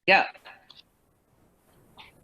Yeah.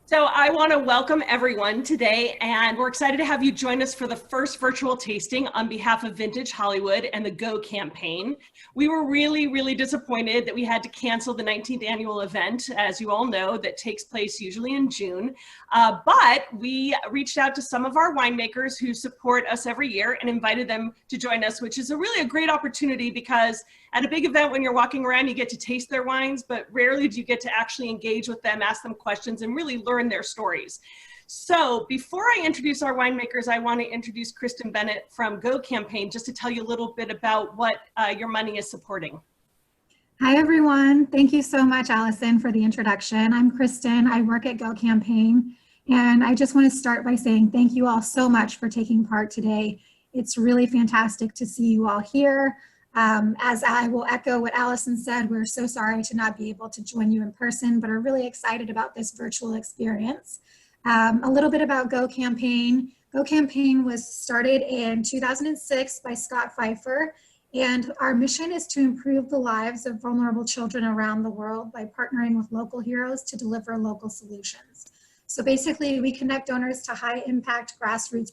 So I want to welcome everyone today, and we're excited to have you join us for the first virtual tasting on behalf of Vintage Hollywood and the Go campaign. We were really disappointed that we had to cancel the 19th annual event, as you all know, that takes place usually in June. But we reached out to some of our winemakers who support us every year and invited them to join us, which is really a great opportunity because at a big event, when you're walking around, you get to taste their wines, but rarely do you get to actually engage with them, ask them questions, and really learn their stories. So before I introduce our winemakers, I want to introduce Kristen Bennett from Go Campaign, just to tell you a little bit about what your money is supporting. Hi, everyone. Thank you so much, Allison, for the introduction. I'm Kristen. I work at Go Campaign, and I just want to start by saying thank you all so much for taking part today. It's really fantastic to see you all here. As I will echo what Allison said, we're so sorry to not be able to join you in person, but are really excited about this virtual experience. A little bit about Go Campaign. Go Campaign was started in 2006 by Scott Pfeiffer, and our mission is to improve the lives of vulnerable children around the world by partnering with local heroes to deliver local solutions. So basically, we connect donors to high-impact grassroots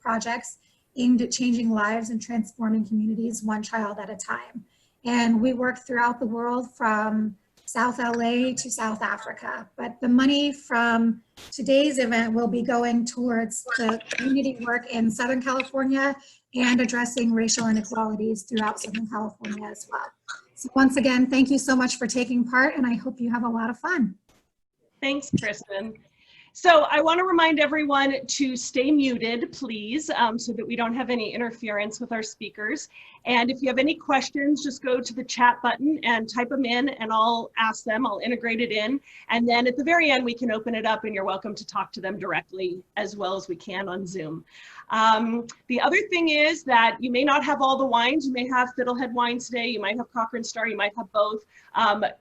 projects aimed at changing lives and transforming communities one child at a time. And we work throughout the world from South LA to South Africa. But the money from today's event will be going towards the community work in Southern California and addressing racial inequalities throughout Southern California as well. So once again, thank you so much for taking part, and I hope you have a lot of fun. Thanks, Kristen. So I want to remind everyone to stay muted, please, so that we don't have any interference with our speakers. And if you have any questions, just go to the chat button and type them in, and I'll ask them. I'll integrate it in. And then at the very end, we can open it up, and you're welcome to talk to them directly as well as we can on Zoom. The other thing is that you may not have all the wines. You may have Fiddlehead wines today. You might have Crocker and Starr. You might have both.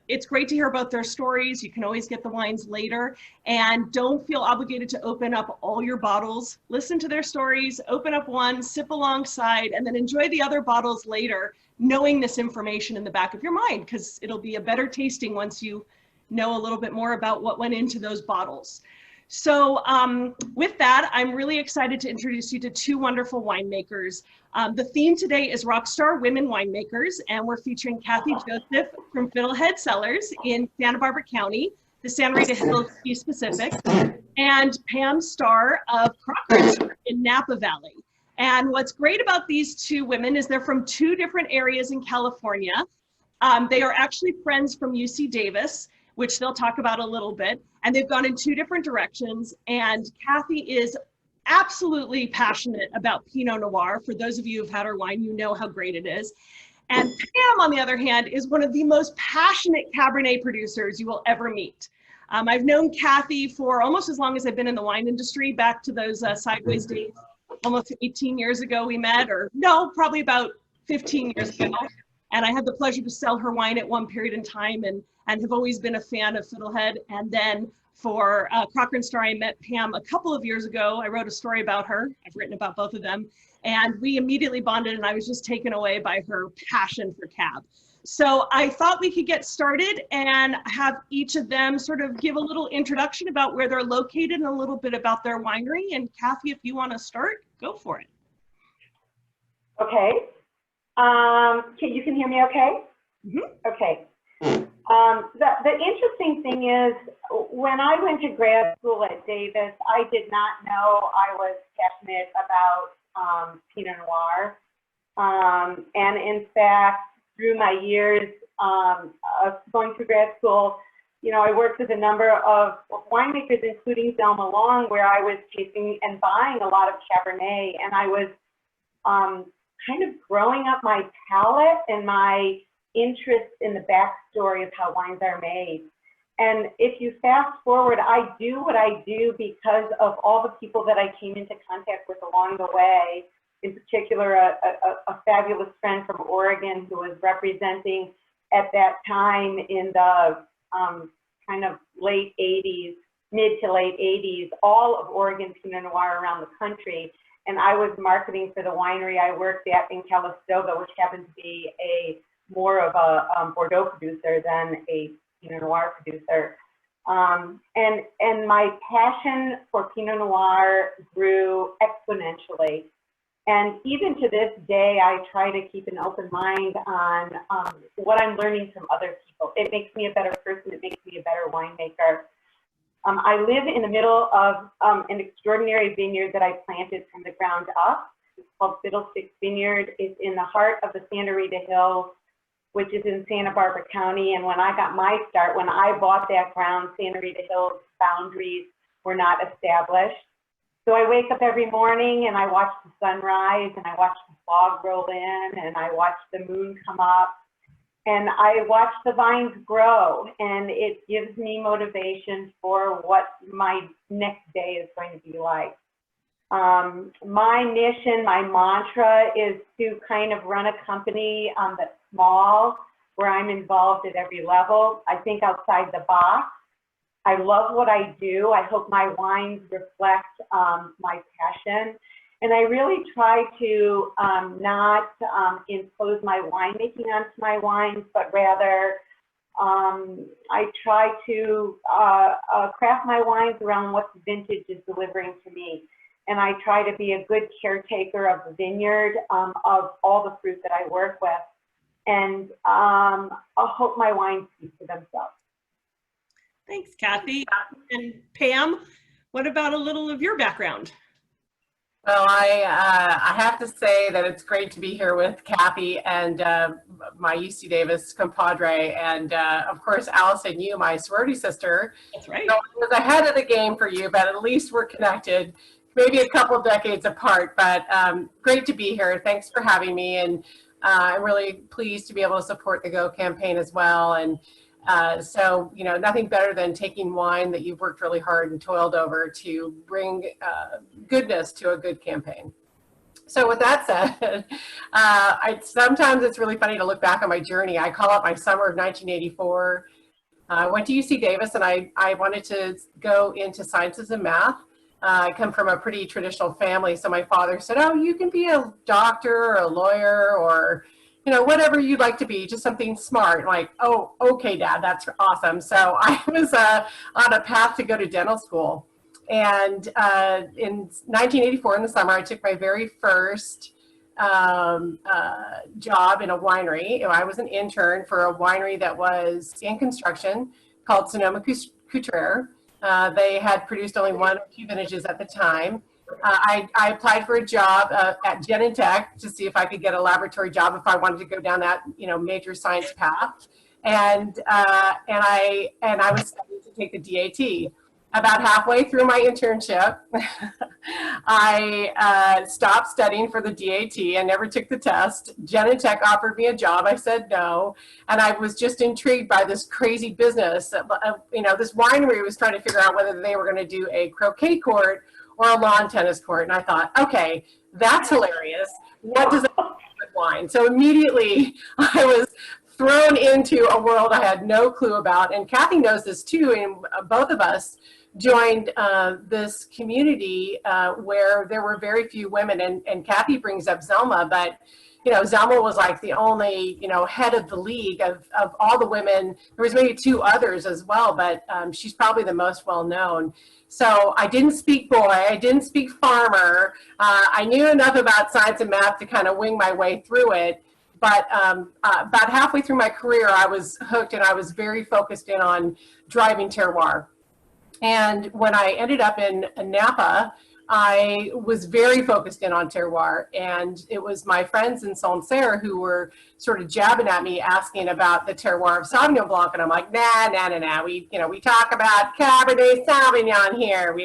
It's great to hear about their stories. You can always get the wines later. And don't feel obligated to open up all your bottles. Listen to their stories, open up one, sip alongside, and then enjoy the other bottles later, knowing this information in the back of your mind, because it'll be a better tasting once you know a little bit more about what went into those bottles. So with that, I'm really excited to introduce you to two wonderful winemakers. The theme today is Rockstar Women Winemakers, and we're featuring Kathy Joseph from Fiddlehead Cellars in Santa Barbara County, the Santa Rita Hills to be specific, and Pam Starr of Crocker in Napa Valley. And what's great about these two women is they're from two different areas in California. They are actually friends from UC Davis, which they'll talk about a little bit, and they've gone in two different directions. And Kathy is absolutely passionate about Pinot Noir. For those of you who've had her wine, you know how great it is. And Pam, on the other hand, is one of the most passionate Cabernet producers you will ever meet. I've known Kathy for almost as long as I've been in the wine industry, back to those sideways days. Almost 18 years ago we met, or no, probably about 15 years ago. And I had the pleasure to sell her wine at one period in time, and have always been a fan of Fiddlehead. And then for Crocker and Starr, I met Pam a couple of years ago. I wrote a story about her. I've written about both of them. And we immediately bonded, and I was just taken away by her passion for cab. So I thought we could get started and have each of them sort of give a little introduction about where they're located and a little bit about their winery. And Kathy, if you want to start, go for it. Okay. You can hear me okay? Mm-hmm. Okay. The interesting thing is, when I went to grad school at Davis, I did not know I was passionate about Pinot Noir. And in fact, through my years of going through grad school, you know, I worked with a number of winemakers, including Thelma Long, where I was tasting and buying a lot of Cabernet, and I was kind of growing up my palate and my interest in the backstory of how wines are made. And if you fast forward, I do what I do because of all the people that I came into contact with along the way. In particular, a fabulous friend from Oregon who was representing at that time in the kind of late 80s, mid to late 80s, all of Oregon Pinot Noir around the country. And I was marketing for the winery I worked at in Calistoga, which happened to be more of a Bordeaux producer than a Pinot Noir producer. And my passion for Pinot Noir grew exponentially. And even to this day, I try to keep an open mind on what I'm learning from other people. It makes me a better person. It makes me a better winemaker. I live in the middle of an extraordinary vineyard that I planted from the ground up. It's called Fiddlehead Vineyard. It's in the heart of the Santa Rita Hills, which is in Santa Barbara County. And when I got my start, when I bought that ground, Santa Rita Hills boundaries were not established. So I wake up every morning and I watch the sunrise and I watch the fog roll in and I watch the moon come up and I watch the vines grow, and it gives me motivation for what my next day is going to be like. My mission, my mantra is to kind of run a company that's small, where I'm involved at every level. I think outside the box. I love what I do. I hope my wines reflect my passion. And I really try to not impose my winemaking onto my wines, but rather I try to craft my wines around what the vintage is delivering to me. And I try to be a good caretaker of the vineyard, of all the fruit that I work with. And I hope my wines speak for themselves. Thanks, Kathy. And Pam, what about a little of your background? Well, I have to say that it's great to be here with Kathy and my UC Davis compadre, and of course, Allison, you, my sorority sister. That's right. So I was ahead of the game for you, but at least we're connected, maybe a couple decades apart, but great to be here. Thanks for having me, and I'm really pleased to be able to support the Go campaign as well. And so, you know, nothing better than taking wine that you've worked really hard and toiled over to bring goodness to a good campaign. So with that said, sometimes it's really funny to look back on my journey. I call it my summer of 1984. I went to UC Davis and I wanted to go into sciences and math. I come from a pretty traditional family. So my father said, oh, you can be a doctor or a lawyer or, you know, whatever you'd like to be, just something smart. Like, oh, okay, Dad, that's awesome. So I was on a path to go to dental school. And in 1984 in the summer, I took my very first job in a winery. I was an intern for a winery that was in construction called Sonoma Cutrer. They had produced only one or two vintages at the time. I applied for a job at Genentech to see if I could get a laboratory job if I wanted to go down that, you know, major science path. And I was studying to take the DAT. About halfway through my internship, I stopped studying for the DAT and never took the test. Genentech offered me a job. I said no. And I was just intrigued by this crazy business. You know, this winery was trying to figure out whether they were going to do a croquet court or a lawn tennis court. And I thought, okay, that's hilarious. What does it do with wine? So immediately I was thrown into a world I had no clue about. And Kathy knows this too, and both of us joined this community where there were very few women, and Kathy brings up Zelma, but you know, Zelma was like the only, you know, head of the league of all the women. There was maybe two others as well, but she's probably the most well known. So I didn't speak boy, I didn't speak farmer. I knew enough about science and math to kind of wing my way through it. But about halfway through my career, I was hooked, and I was very focused in on driving terroir. And when I ended up in Napa, I was very focused in on terroir. And it was my friends in Sancerre who were sort of jabbing at me, asking about the terroir of Sauvignon Blanc. And I'm like, nah. We talk about Cabernet Sauvignon here.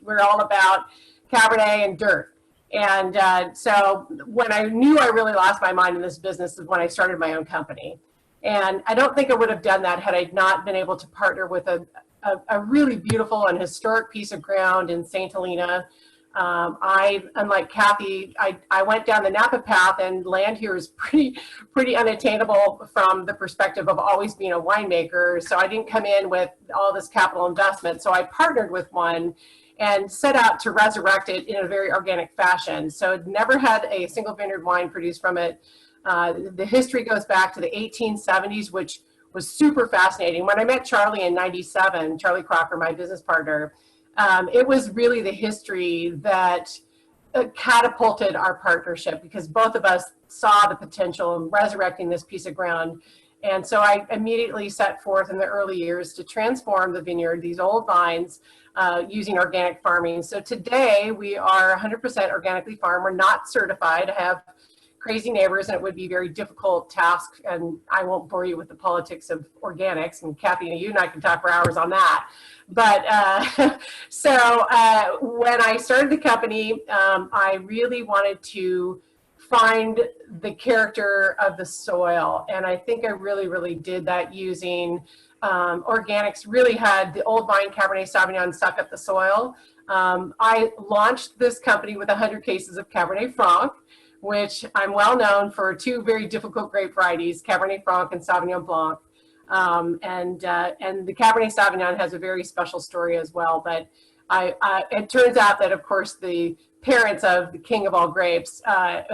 We're all about Cabernet and dirt. And so when I knew I really lost my mind in this business is when I started my own company. And I don't think I would have done that had I not been able to partner with a really beautiful and historic piece of ground in St. Helena. Unlike Kathy, I went down the Napa path, and land here is pretty unattainable from the perspective of always being a winemaker. So I didn't come in with all this capital investment. So I partnered with one and set out to resurrect it in a very organic fashion. So it never had a single vineyard wine produced from it. The history goes back to the 1870s, which was super fascinating. When I met Charlie in '97, Charlie Crocker, my business partner, it was really the history that catapulted our partnership, because both of us saw the potential in resurrecting this piece of ground. And so I immediately set forth in the early years to transform the vineyard, these old vines, using organic farming. So today we are 100% organically farmed. We're not certified. I have crazy neighbors, and it would be a very difficult task, and I won't bore you with the politics of organics, and Kathy, you and I can talk for hours on that. But when I started the company, I really wanted to find the character of the soil, and I think I really did that using organics. Really had the old vine Cabernet Sauvignon suck up the soil. I launched this company with 100 cases of Cabernet Franc, which I'm well known for two very difficult grape varieties, Cabernet Franc and Sauvignon Blanc. And the Cabernet Sauvignon has a very special story as well. But it turns out that, of course, the parents of the king of all grapes, I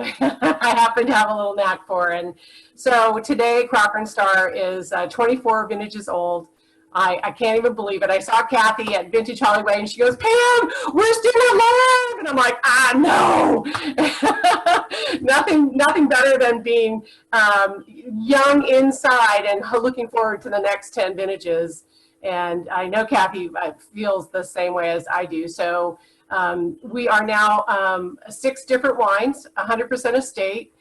happen to have a little knack for. And so today, Crocker and Starr is 24 vintages old. I can't even believe it. I saw Kathy at Vintage Hollywood, and she goes, "Pam, we're still alive!" And I'm like, no. nothing better than being young inside and looking forward to the next 10 vintages. And I know Kathy feels the same way as I do. So we are now 6 different wines, 100% estate.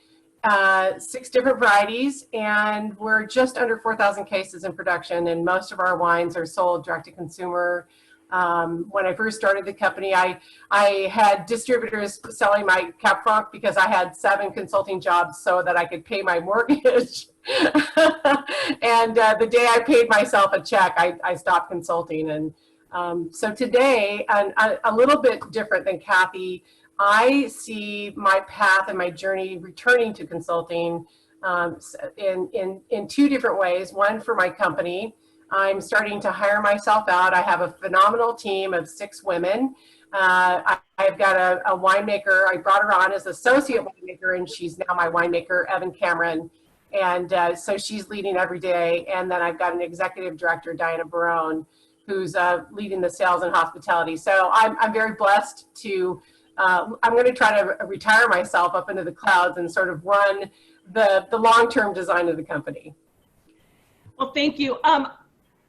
6 different varieties, and we're just under 4,000 cases in production, and most of our wines are sold direct to consumer. When I first started the company, I had distributors selling my Cab Franc because I had 7 consulting jobs so that I could pay my mortgage. And the day I paid myself a check, I stopped consulting. And so today, and a little bit different than Kathy, I see my path and my journey returning to consulting in 2 different ways. One, for my company, I'm starting to hire myself out. I have a phenomenal team of 6 women. I've got a winemaker. I brought her on as associate winemaker, and she's now my winemaker, Evan Cameron. And so she's leading every day. And then I've got an executive director, Diana Barone, who's leading the sales and hospitality. So I'm very blessed to I'm going to try to retire myself up into the clouds and sort of run the long-term design of the company. Well, thank you.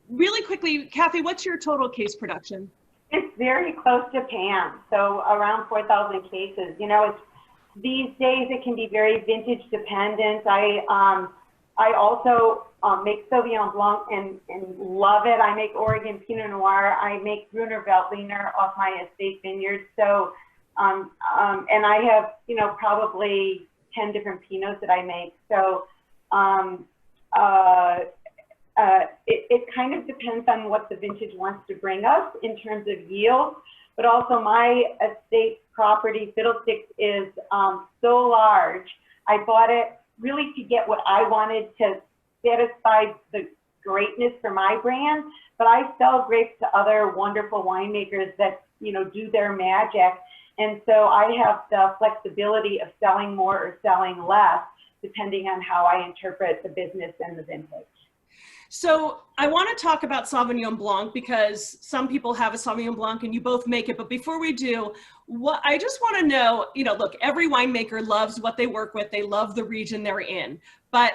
Really quickly, Kathy, what's your total case production? It's very close to Pam, so around 4,000 cases. You know, these days it can be very vintage dependent. I also make Sauvignon Blanc and love it. I make Oregon Pinot Noir. I make Gruner Veltliner off my estate vineyards. So and I have, you know, probably 10 different Pinots that I make. So it kind of depends on what the vintage wants to bring us in terms of yield, but also my estate property, Fiddlesticks, is so large. I bought it really to get what I wanted to satisfy the greatness for my brand, but I sell grapes to other wonderful winemakers that, you know, do their magic. And so I have the flexibility of selling more or selling less, depending on how I interpret the business and the vintage. So I want to talk about Sauvignon Blanc, because some people have a Sauvignon Blanc and you both make it. But before we do, I just want to know, you know, look, every winemaker loves what they work with. They love the region they're in. But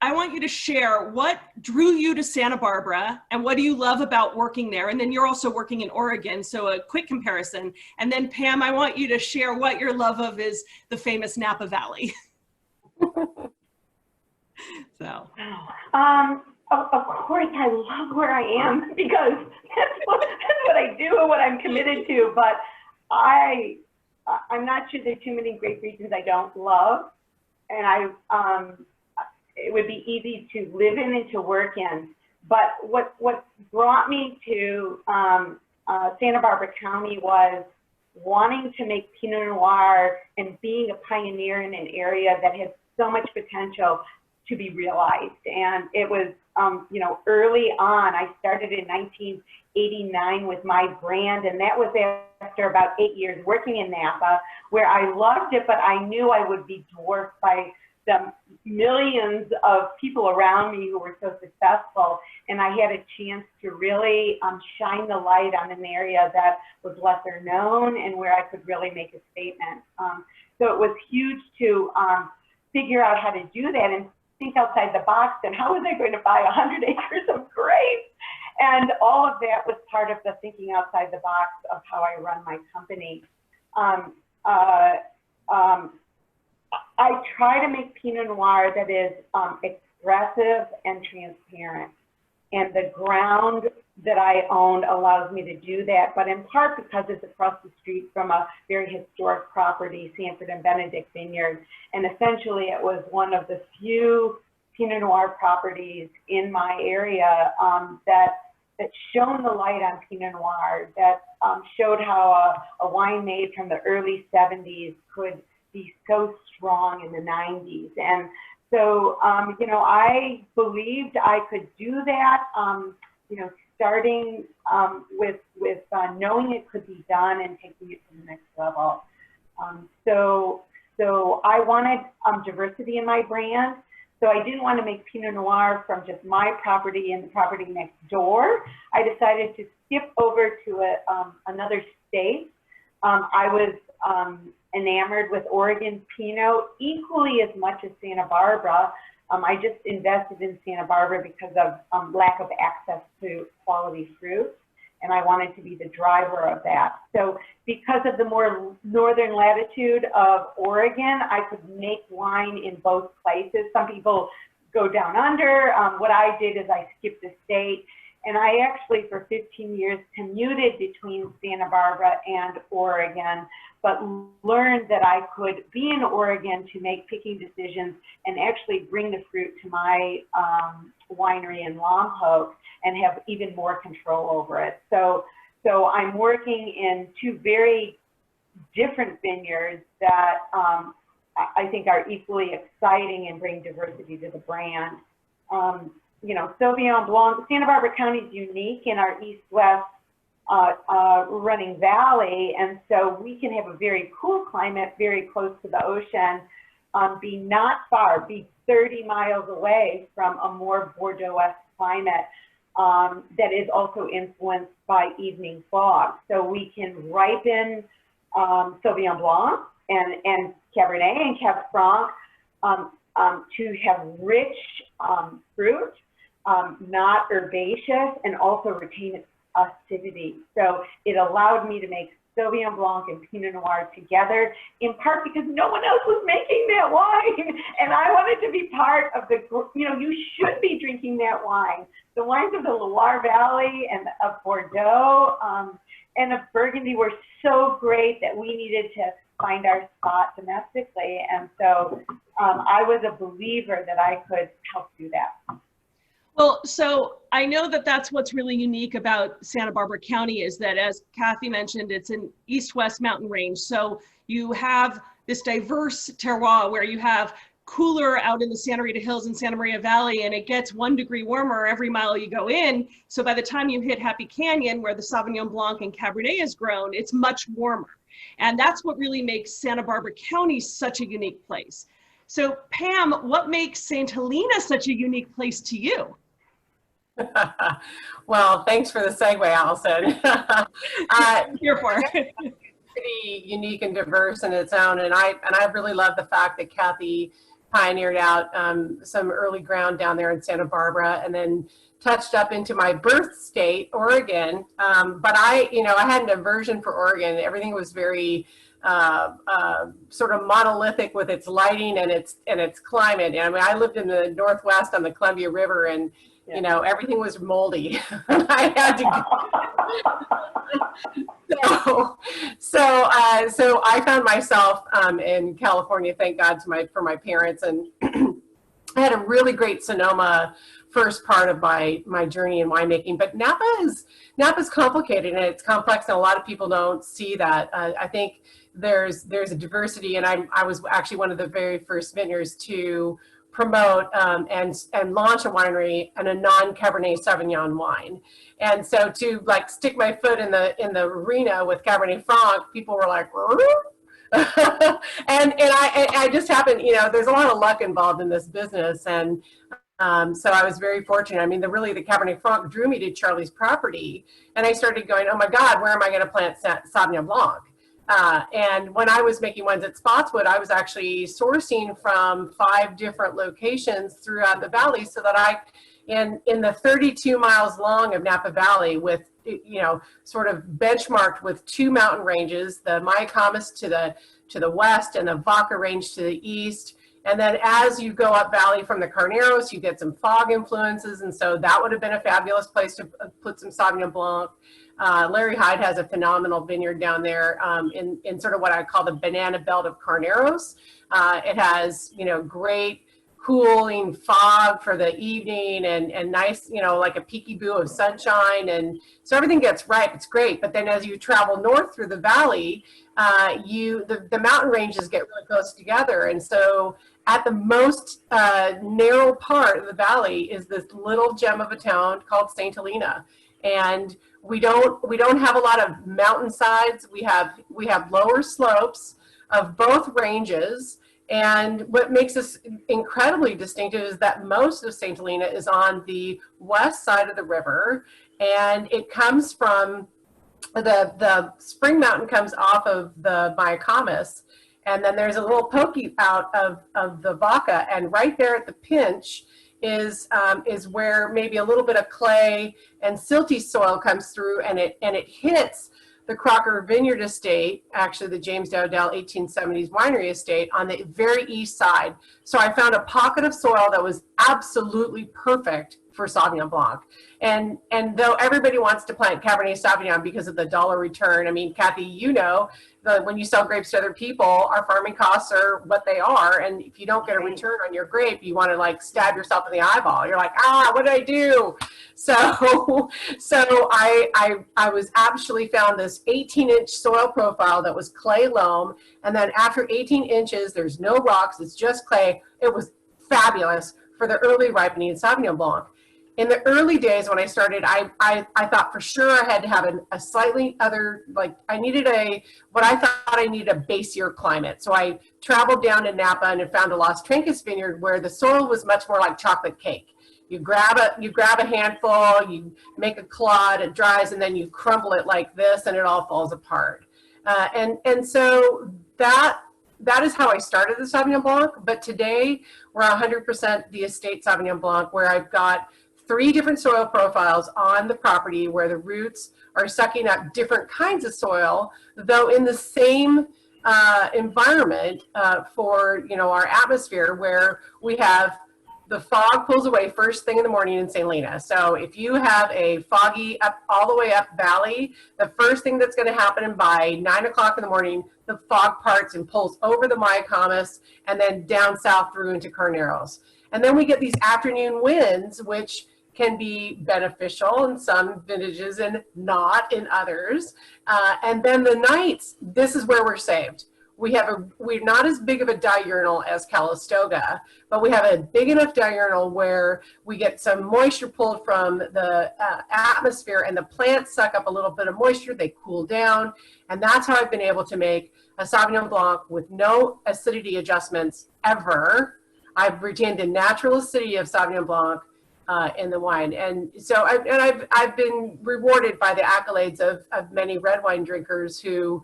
I want you to share what drew you to Santa Barbara and what do you love about working there? And then you're also working in Oregon, so a quick comparison. And then Pam, I want you to share what your love of is the famous Napa Valley. So. Of course, I love where I am because that's what I do and what I'm committed to. But I'm not sure there are too many great regions I don't love, and it would be easy to live in and to work in. But what brought me to Santa Barbara County was wanting to make Pinot Noir and being a pioneer in an area that has so much potential to be realized. And it was, you know, early on, I started in 1989 with my brand, and that was after about 8 years working in Napa, where I loved it, but I knew I would be dwarfed by the millions of people around me who were so successful, and I had a chance to really shine the light on an area that was lesser known and where I could really make a statement. So it was huge to figure out how to do that and think outside the box, and how was I going to buy 100 acres of grapes? And all of that was part of the thinking outside the box of how I run my company. I try to make Pinot Noir that is expressive and transparent. And the ground that I owned allows me to do that, but in part because it's across the street from a very historic property, Sanford and Benedict Vineyard. And essentially it was one of the few Pinot Noir properties in my area that shone the light on Pinot Noir, that showed how a wine made from the early 70s could be so strong in the 90s. And so, you know, I believed I could do that, you know, starting with knowing it could be done and taking it to the next level. So I wanted diversity in my brand. So I didn't want to make Pinot Noir from just my property and the property next door. I decided to skip over to another state. I was enamored with Oregon Pinot equally as much as Santa Barbara. I just invested in Santa Barbara because of lack of access to quality fruit, and I wanted to be the driver of that. So because of the more northern latitude of Oregon, I could make wine in both places. Some people go down under. What I did is I skipped a state, and I actually for 15 years commuted between Santa Barbara and Oregon, but learned that I could be in Oregon to make picking decisions and actually bring the fruit to my winery in Lompoc and have even more control over it. So I'm working in two very different vineyards that I think are equally exciting and bring diversity to the brand. You know, Sauvignon Blanc, Santa Barbara County is unique in our east-west running valley, and so we can have a very cool climate very close to the ocean, be not far, be 30 miles away from a more Bordeaux-esque climate that is also influenced by evening fog. So we can ripen Sauvignon Blanc and Cabernet and Cab Franc to have rich fruit, not herbaceous, and also retain its acidity. So it allowed me to make Sauvignon Blanc and Pinot Noir together, in part because no one else was making that wine. And I wanted to be part of the, you know, you should be drinking that wine. The wines of the Loire Valley and of Bordeaux and of Burgundy were so great that we needed to find our spot domestically. And so I was a believer that I could help do that. Well, so I know that that's what's really unique about Santa Barbara County is that, as Kathy mentioned, it's an east-west mountain range. So you have this diverse terroir where you have cooler out in the Santa Rita Hills and Santa Maria Valley, and it gets 1 degree warmer every mile you go in. So by the time you hit Happy Canyon, where the Sauvignon Blanc and Cabernet is grown, it's much warmer. And that's what really makes Santa Barbara County such a unique place. So Pam, what makes St. Helena such a unique place to you? Well, thanks for the segue, Allison. Here for pretty unique and diverse in its own, and I really love the fact that Kathy pioneered out some early ground down there in Santa Barbara, and then touched up into my birth state, Oregon. But I had an aversion for Oregon. Everything was very sort of monolithic with its lighting and its climate. I mean, I lived in the Northwest on the Columbia River, and you know, everything was moldy. I had to so I found myself in California, thank God for my parents, and I had a really great Sonoma first part of my journey in winemaking. But Napa's complicated and it's complex, and a lot of people don't see that. I think there's a diversity, and I was actually one of the very first vineyards to promote and launch a winery and a non-Cabernet Sauvignon wine. And so to like stick my foot in the arena with Cabernet Franc, people were like, and I just happened, you know, there's a lot of luck involved in this business, and so I was very fortunate. I mean, the Cabernet Franc drew me to Charlie's property, and I started going, oh my God, where am I going to plant Sauvignon Blanc? And when I was making ones at Spotswood, I was actually sourcing from 5 different locations throughout the valley, so that in the 32 miles long of Napa Valley, with, you know, sort of benchmarked with 2 mountain ranges, the Mayacamas to the west and the Vaca Range to the east. And then as you go up valley from the Carneros, you get some fog influences, and so that would have been a fabulous place to put some Sauvignon Blanc. Larry Hyde has a phenomenal vineyard down there in sort of what I call the banana belt of Carneros. It has, you know, great cooling fog for the evening, and nice, you know, like a peekaboo of sunshine, and so everything gets ripe. It's great. But then as you travel north through the valley, the mountain ranges get really close together, and so at the most narrow part of the valley is this little gem of a town called St. Helena, and we don't have a lot of mountainsides. We have lower slopes of both ranges. And what makes us incredibly distinctive is that most of St. Helena is on the west side of the river, and it comes from the Spring Mountain comes off of the Mayacamas, and then there's a little pokey out of the Vaca, and right there at the pinch is where maybe a little bit of clay and silty soil comes through, and it hits the Crocker Vineyard Estate, actually the James Dowdell 1870s winery estate, on the very east side. So I found a pocket of soil that was absolutely perfect for Sauvignon Blanc. And though everybody wants to plant Cabernet Sauvignon because of the dollar return, I mean, Kathy, you know, when you sell grapes to other people, our farming costs are what they are. And if you don't get a return on your grape, you want to like stab yourself in the eyeball. You're like, what did I do? So I was actually found this 18-inch soil profile that was clay loam. And then after 18 inches, there's no rocks, it's just clay. It was fabulous for the early ripening in Sauvignon Blanc. In the early days when I started, I thought for sure I had to have a slightly other, like I needed what I thought I needed a basier climate. So I traveled down to Napa and found a Las Trancas vineyard where the soil was much more like chocolate cake. You grab a handful, you make a clod, it dries, and then you crumble it like this and it all falls apart. And so that is how I started the Sauvignon Blanc, but today we're 100% the estate Sauvignon Blanc, where I've got 3 different soil profiles on the property where the roots are sucking up different kinds of soil, though in the same environment for, you know, our atmosphere, where we have the fog pulls away first thing in the morning in St. Helena. So if you have a foggy all the way up valley, the first thing that's going to happen by 9 o'clock in the morning, the fog parts and pulls over the Mayacamas and then down south through into Carneros. And then we get these afternoon winds, which can be beneficial in some vintages and not in others. And then the nights, this is where we're saved. We're not as big of a diurnal as Calistoga, but we have a big enough diurnal where we get some moisture pulled from the atmosphere, and the plants suck up a little bit of moisture, they cool down, and that's how I've been able to make a Sauvignon Blanc with no acidity adjustments ever. I've retained the natural acidity of Sauvignon Blanc in the wine, and so I've been rewarded by the accolades of many red wine drinkers who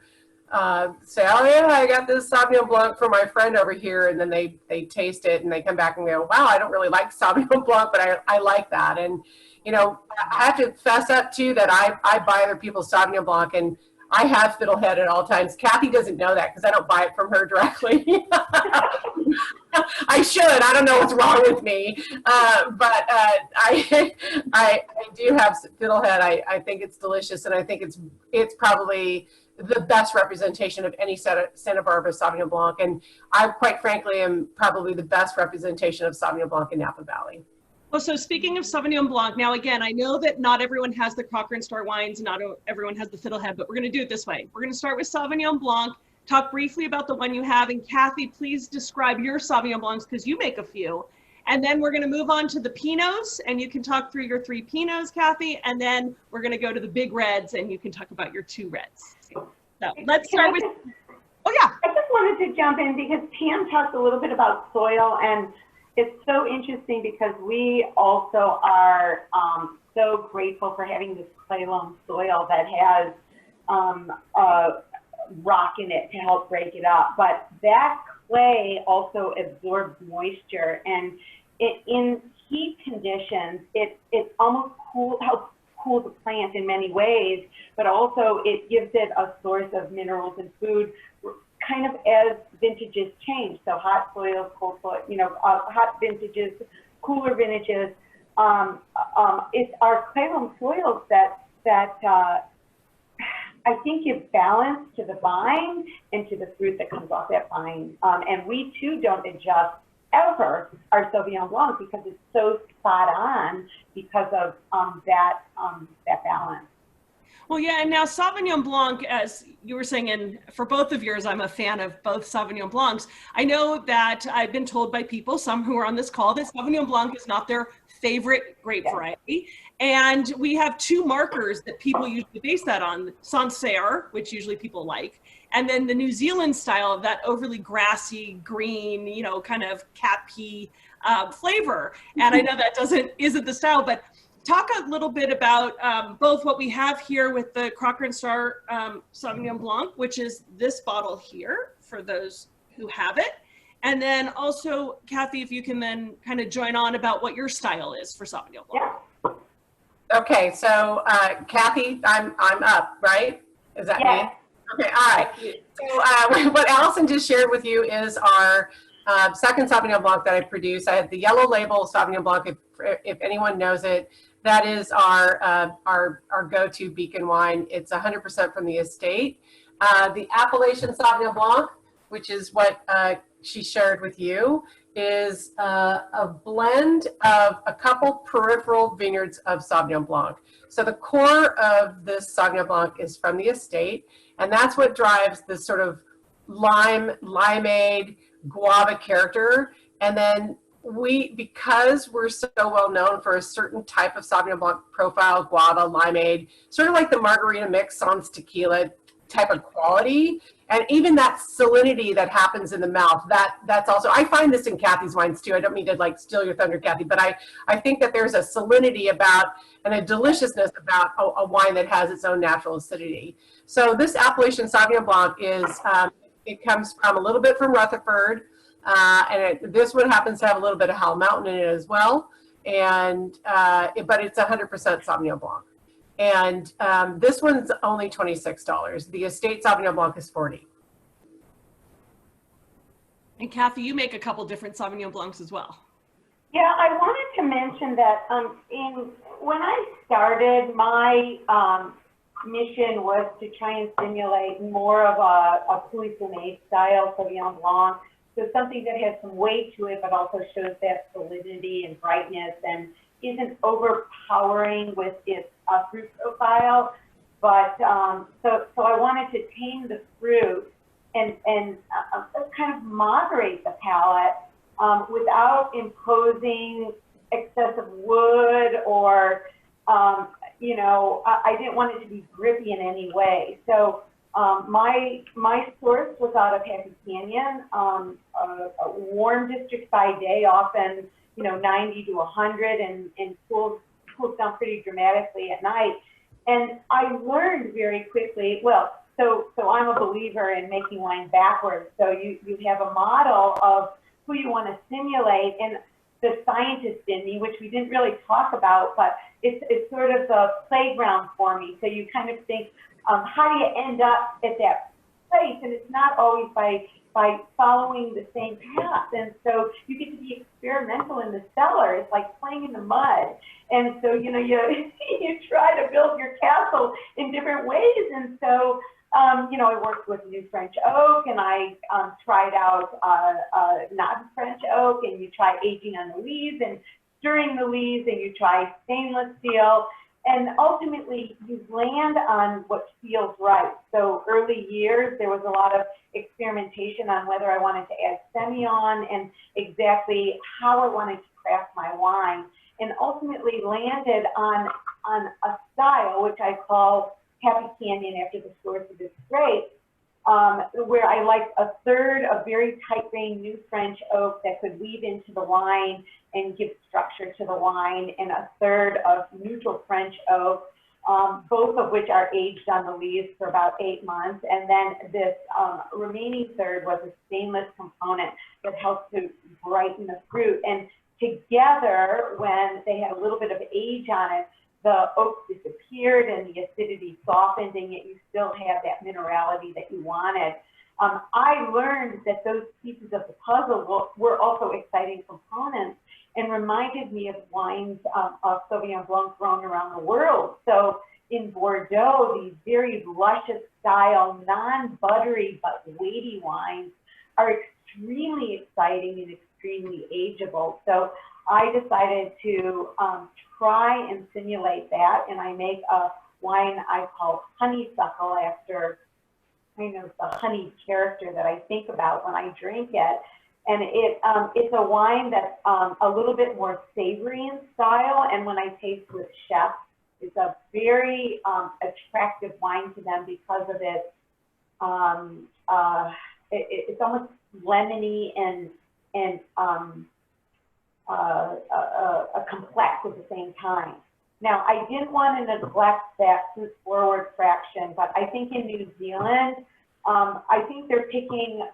say, oh yeah, I got this Sauvignon Blanc from my friend over here, and then they taste it and they come back and go, wow, I don't really like Sauvignon Blanc, but I like that. And you know, I have to fess up too that I buy other people's Sauvignon Blanc, and I have Fiddlehead at all times. Kathy doesn't know that because I don't buy it from her directly. I should. I don't know what's wrong with me, but I do have Fiddlehead. I think it's delicious, and I think it's probably the best representation of any Santa Barbara Sauvignon Blanc, and I quite frankly am probably the best representation of Sauvignon Blanc in Napa Valley. Well, so speaking of Sauvignon Blanc, now again, I know that not everyone has the Crocker and Starr wines, not everyone has the Fiddlehead, but we're going to do it this way. We're going to start with Sauvignon Blanc, talk briefly about the one you have, and Kathy, please describe your Sauvignon Blancs because you make a few. And then we're going to move on to the Pinots, and you can talk through your 3 Pinots, Kathy, and then we're going to go to the big reds, and you can talk about your 2 reds. So let's start with, oh yeah. I just wanted to jump in because Pam talked a little bit about soil, and it's so interesting because we also are so grateful for having this clay loam soil that has rock in it to help break it up. But that clay also absorbs moisture, and in heat conditions, it almost helps cool the plant in many ways, but also it gives it a source of minerals and food kind of as vintages change. So hot soils, cold soil, hot vintages, cooler vintages. It's our clay loam soils that I think give balance to the vine and to the fruit that comes off that vine. And we too don't adjust ever our Sauvignon Blanc because it's so spot on because of that balance. Well, yeah, and now Sauvignon Blanc, as you were saying, and for both of yours, I'm a fan of both Sauvignon Blancs. I know that I've been told by people, some who are on this call, that Sauvignon Blanc is not their favorite grape variety. And we have two markers that people usually base that on, Sancerre, which usually people like, and then the New Zealand style of that overly grassy, green, kind of cat pea flavor. And I know that isn't the style, but talk a little bit about both what we have here with the Crocker and Starr Sauvignon Blanc, which is this bottle here for those who have it. And then also, Kathy, if you can then kind of join on about what your style is for Sauvignon Blanc. Yeah. Okay, so Kathy, I'm up, right? Is that me? Okay, all right. So what Allison just shared with you is our second Sauvignon Blanc that I produced. I had the yellow label Sauvignon Blanc, if anyone knows it. That is our go-to beacon wine. It's 100% from the estate. The Appellation Sauvignon Blanc, which is what she shared with you, is a blend of a couple peripheral vineyards of Sauvignon Blanc. So the core of this Sauvignon Blanc is from the estate, and that's what drives this sort of limeade, guava character. And then because we're so well known for a certain type of Sauvignon Blanc profile, guava, limeade, sort of like the margarita mix sans tequila type of quality, and even that salinity that happens in the mouth, that's also, I find this in Kathy's wines too. I don't mean to like steal your thunder, Kathy, but I think that there's a salinity about and a deliciousness about a wine that has its own natural acidity. So this Appellation Sauvignon Blanc is, it comes from a little bit from Rutherford, and this one happens to have a little bit of Howell Mountain in it as well, and but it's 100% Sauvignon Blanc. And this one's only $26. The estate Sauvignon Blanc is $40. And Kathy, you make a couple different Sauvignon Blancs as well. Yeah, I wanted to mention that when I started, my mission was to try and simulate more of a Pouilly-Fumé style Sauvignon Blanc. So something that has some weight to it, but also shows that solidity and brightness and isn't overpowering with its fruit profile. But so I wanted to tame the fruit and kind of moderate the palate without imposing excessive wood or, I didn't want it to be grippy in any way. So my source was out of Happy Canyon, a warm district by day, often 90 to 100, and cools down pretty dramatically at night. And I learned very quickly, so I'm a believer in making wine backwards. So you have a model of who you want to simulate, and the scientist in me, which we didn't really talk about, but it's sort of the playground for me. So you kind of think, how do you end up at that place? And it's not always by following the same path. And so you get to be experimental in the cellar. It's like playing in the mud. And so, you try to build your castle in different ways. And so, I worked with new French oak, and I tried out not French oak, and you try aging on the leaves and stirring the leaves, and you try stainless steel. And ultimately, you land on what feels right. So early years, there was a lot of experimentation on whether I wanted to add Semillon and exactly how I wanted to craft my wine, and ultimately landed on a style which I call Happy Canyon after the source of this grape. where I liked a third of very tight grained new French oak that could weave into the wine and give structure to the wine, and a third of neutral French oak, both of which are aged on the lees for about 8 months. And then this remaining third was a stainless component that helps to brighten the fruit. And together, when they had a little bit of age on it, the oak disappeared and the acidity softened, and yet you still have that minerality that you wanted. I learned that those pieces of the puzzle were also exciting components and reminded me of wines of Sauvignon Blanc grown around the world. So in Bordeaux, these very luscious style, non-buttery but weighty wines are extremely exciting and extremely ageable. So I decided to try and simulate that, and I make a wine I call honeysuckle after kind of the honey character that I think about when I drink it. And it's a wine that's a little bit more savory in style, and when I taste with chefs, it's a very attractive wine to them because of its, it's almost lemony and complex at the same time. Now, I didn't want to neglect that fruit forward fraction, but I think in New Zealand, I think they're picking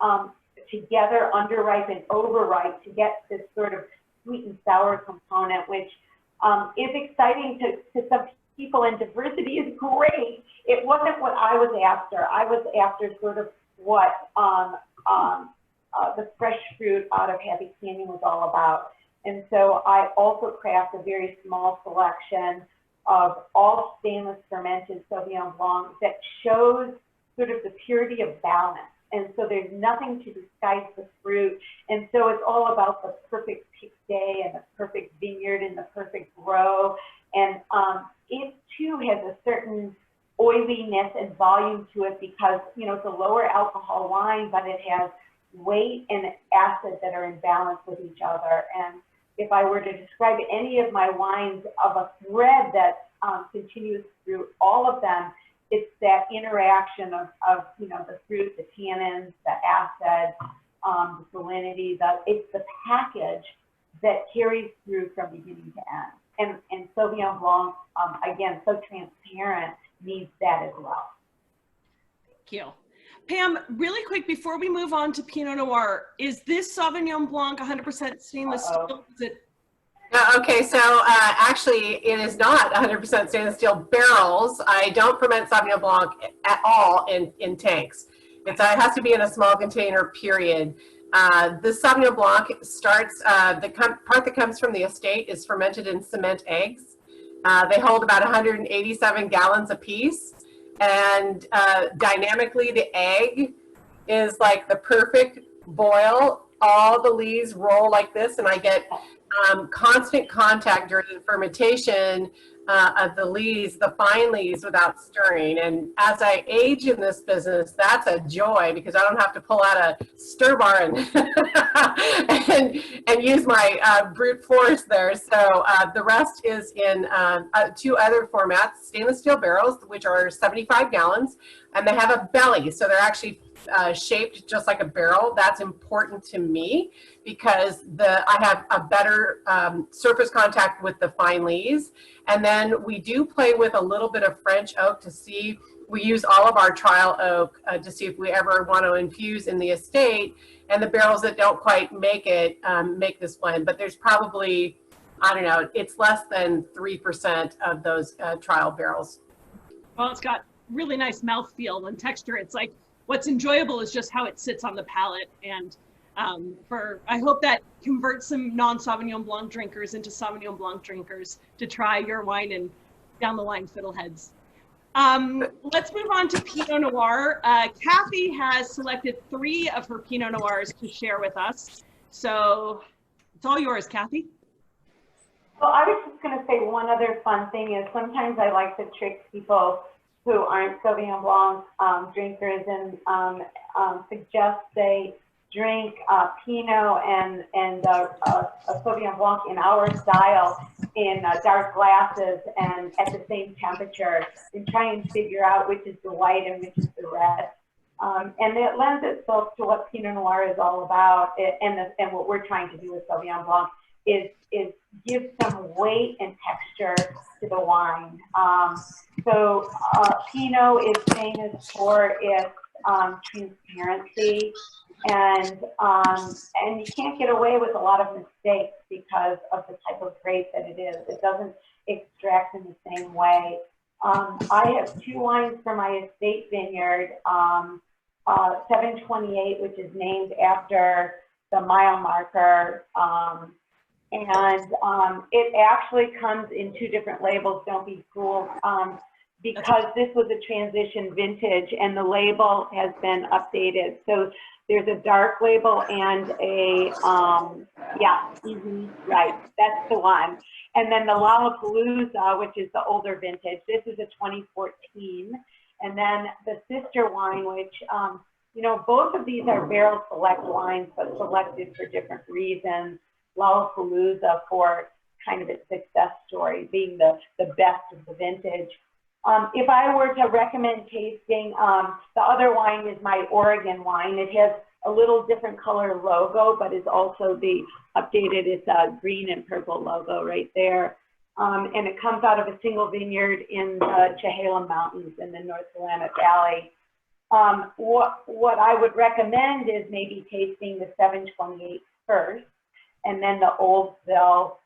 together underripe and overripe to get this sort of sweet and sour component, which is exciting to some people, and diversity is great. It wasn't what I was after. I was after sort of what the fresh fruit out of Happy Canyon was all about. And so I also craft a very small selection of all stainless fermented Sauvignon Blanc that shows sort of the purity of balance. And so there's nothing to disguise the fruit. And so it's all about the perfect pick day and the perfect vineyard and the perfect grow. And it too has a certain oiliness and volume to it because, you know, it's a lower alcohol wine, but it has weight and acid that are in balance with each other. And if I were to describe any of my wines of a thread that continues through all of them, it's that interaction of you know, the fruit, the tannins, the acid, the salinity, it's the package that carries through from beginning to end. And Sauvignon Blanc, again, so transparent, needs that as well. Thank you. Pam, really quick, before we move on to Pinot Noir, is this Sauvignon Blanc 100% stainless steel? Is it? Okay, so actually it is not 100% stainless steel barrels. I don't ferment Sauvignon Blanc at all in tanks. It has to be in a small container, period. The Sauvignon Blanc starts, the part that comes from the estate is fermented in cement eggs. They hold about 187 gallons apiece. And dynamically, the egg is like the perfect boil. All the lees roll like this, and I get constant contact during the fermentation of the lees, the fine lees, without stirring. And as I age in this business, that's a joy because I don't have to pull out a stir bar and use my brute force there. So the rest is in 2 other formats, stainless steel barrels, which are 75 gallons, and they have a belly. So they're actually shaped just like a barrel. That's important to me because I have a better surface contact with the fine lees. And then we do play with a little bit of French oak to see, we use all of our trial oak to see if we ever want to infuse in the estate, and the barrels that don't quite make it make this blend. But there's probably, I don't know, it's less than 3% of those trial barrels. Well, it's got really nice mouthfeel and texture. It's like, what's enjoyable is just how it sits on the palate. And I hope that converts some non-Sauvignon Blanc drinkers into Sauvignon Blanc drinkers to try your wine and down the line Fiddleheads. Let's move on to Pinot Noir. Kathy has selected 3 of her Pinot Noirs to share with us. So it's all yours, Kathy. Well, I was just going to say one other fun thing is sometimes I like to trick people who aren't Sauvignon Blanc drinkers and suggest they drink Pinot and a Sauvignon Blanc in our style in dark glasses and at the same temperature, and try and figure out which is the white and which is the red. And it lends itself to what Pinot Noir is all about, and what we're trying to do with Sauvignon Blanc is give some weight and texture to the wine. So Pinot is famous for its transparency, and you can't get away with a lot of mistakes because of the type of grape that it is. It doesn't extract in the same way. I have 2 wines from my estate vineyard, 728, which is named after the mile marker, and it actually comes in 2 different labels, don't be fooled, because this was a transition vintage and the label has been updated. So there's a dark label and a, right, that's the one. And then the Lollapalooza, which is the older vintage, this is a 2014. And then the sister wine, which, you know, both of these are barrel select wines, but selected for different reasons. Lollapalooza for kind of its success story, being the best of the vintage. If I were to recommend tasting, the other wine is my Oregon wine. It has a little different color logo, but is also the updated, it's a green and purple logo right there. And it comes out of a single vineyard in the Chehalem Mountains in the North Willamette Valley. What I would recommend is maybe tasting the 728 first, and then the Oldsville,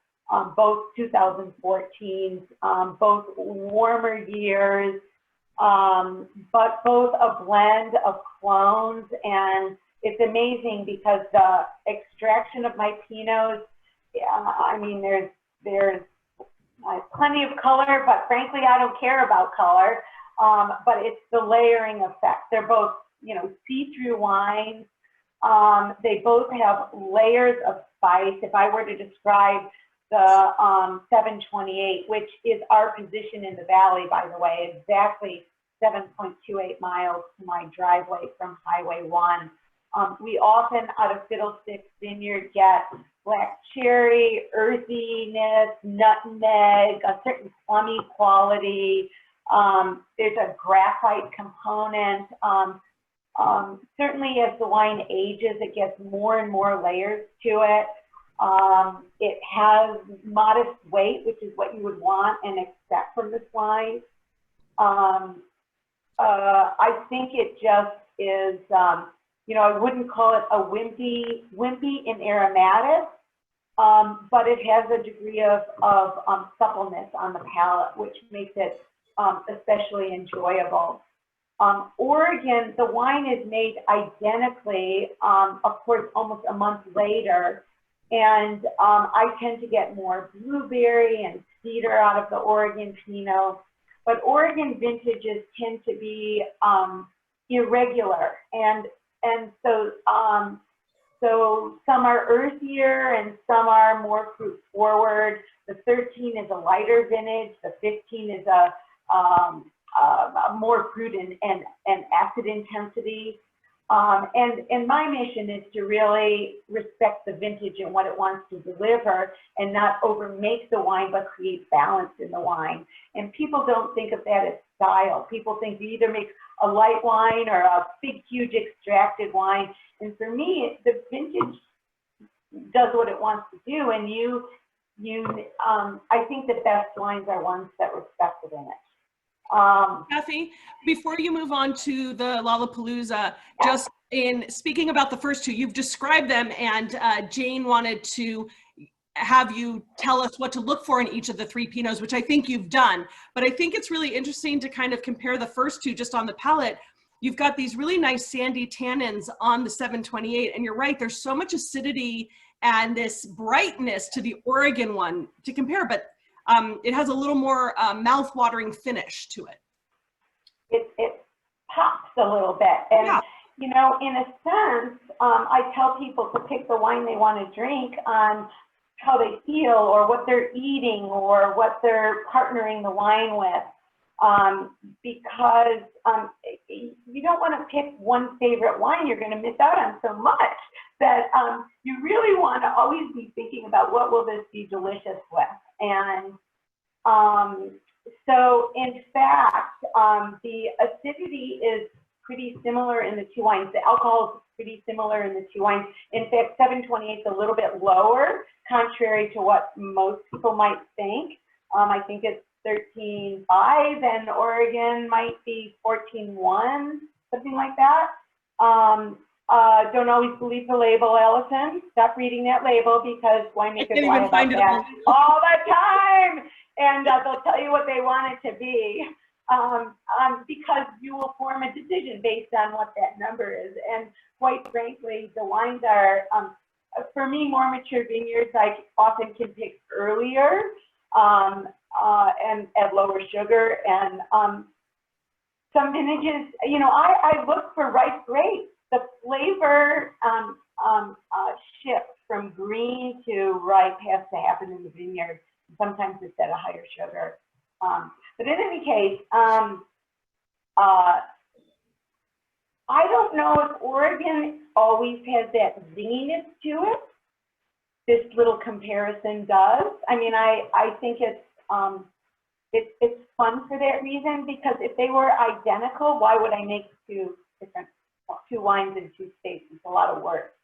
both 2014s, both warmer years, but both a blend of clones. And it's amazing because the extraction of my Pinots, I mean, there's plenty of color, but frankly, I don't care about color. But it's the layering effect. They're both, you know, see-through wines. They both have layers of spice. If I were to describe the 728, which is our position in the valley, by the way, exactly 7.28 miles to my driveway from Highway 1. We often, out of Fiddlesticks Vineyard, get black cherry, earthiness, nutmeg, a certain plummy quality. There's a graphite component. Certainly as the wine ages, it gets more and more layers to it. It has modest weight, which is what you would want and expect from this wine. I think it just is, you know, I wouldn't call it a wimpy in aromatic, but it has a degree of suppleness on the palate, which makes it especially enjoyable. Oregon, the wine is made identically, of course, almost a month later. And I tend to get more blueberry and cedar out of the Oregon Pinot. But Oregon vintages tend to be irregular. And so, so some are earthier and some are more fruit forward. The 13 is a lighter vintage. The 15 is a more fruit and acid intensity. And my mission is to really respect the vintage and what it wants to deliver and not overmake the wine, but create balance in the wine. And people don't think of that as style. People think you either make a light wine or a big, huge extracted wine. And for me, the vintage does what it wants to do. And I think the best wines are ones that respect the vintage. Kathy, before you move on to the Lollapalooza, just in speaking about the first two, you've described them, and Jane wanted to have you tell us what to look for in each of the 3 Pinots, which I think you've done. But I think it's really interesting to kind of compare the first two just on the palate. You've got these really nice sandy tannins on the 728, and you're right, there's so much acidity and this brightness to the Oregon one to compare, but it has a little more mouth-watering finish to it. It pops a little bit. And, yeah. You know, in a sense, I tell people to pick the wine they want to drink on how they feel or what they're eating or what they're partnering the wine with. Because you don't want to pick one favorite wine. You're going to miss out on so much that you really want to always be thinking about what will this be delicious with. And so, in fact, the acidity is pretty similar in the two wines. The alcohol is pretty similar in the two wines. In fact, 728 is a little bit lower, contrary to what most people might think. I think it's 13.5, and Oregon might be 14.1, something like that. Don't always believe the label, Allison. Stop reading that label, because winemakers lie about that all the time, and they'll tell you what they want it to be, because you will form a decision based on what that number is. And quite frankly, the wines are, for me, more mature vineyards I often can pick earlier, and at lower sugar. And some vintages, you know, I look for ripe grapes. The flavor shift from green to ripe has to happen in the vineyard. Sometimes it's at a higher sugar. But in any case, I don't know if Oregon always has that zinginess to it. This little comparison does. I mean, I think it's fun for that reason, because if they were identical, why would I make two wines in two states? It's a lot of work.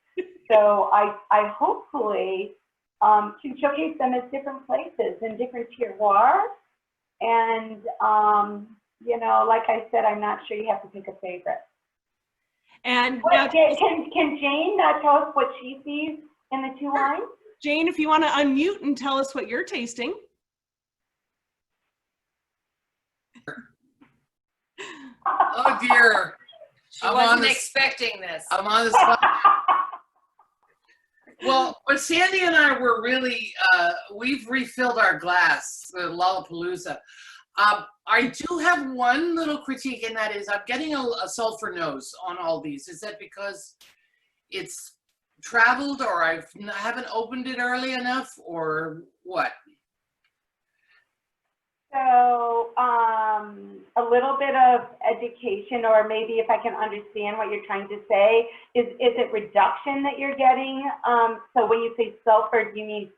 So I hopefully can showcase them as different places and different terroirs. And, you know, like I said, I'm not sure you have to pick a favorite. And now, can Jane tell us what she sees in the two wines? Jane, if you want to unmute and tell us what you're tasting. Oh dear. She wasn't expecting this. I'm on the spot. Well, but Sandy and I were really, we've refilled our glass, the Lollapalooza. I do have one little critique, and that is I'm getting a sulfur nose on all these. Is that because it's traveled, or I haven't opened it early enough, or what? So a little bit of education, or maybe if I can understand what you're trying to say, is it reduction that you're getting? So when you say sulfur, do you mean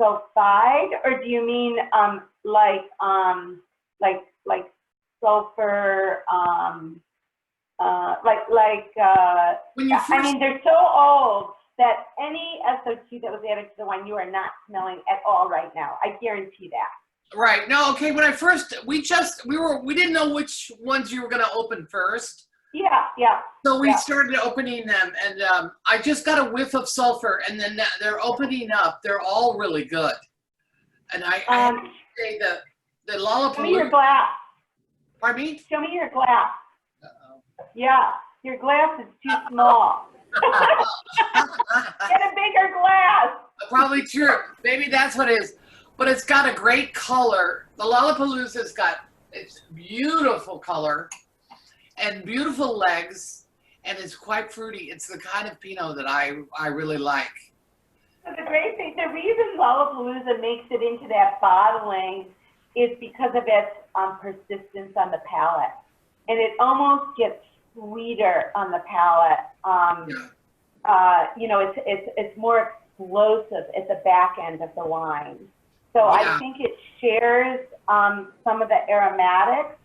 sulfide, or do you mean like sulfur, When you I mean, they're so old that any SO2 that was added to the wine, you are not smelling at all right now. I guarantee that. Right. No, okay, when I first, we didn't know which ones you were going to open first. Yeah, yeah. So we started opening them, and I just got a whiff of sulfur, and then they're opening up. They're all really good. And I have to say the Lollapalooza. Show me your glass. Pardon me? Show me your glass. Uh-oh. Yeah, your glass is too small. Get a bigger glass. Probably true. Maybe that's what it is. But it's got a great color. The Lollapalooza's got it's beautiful color and beautiful legs, and it's quite fruity. It's the kind of Pinot that I really like. So the great thing, the reason Lollapalooza makes it into that bottling is because of its persistence on the palate, and it almost gets sweeter on the palate. You know, it's more explosive at the back end of the wine. So I think it shares some of the aromatics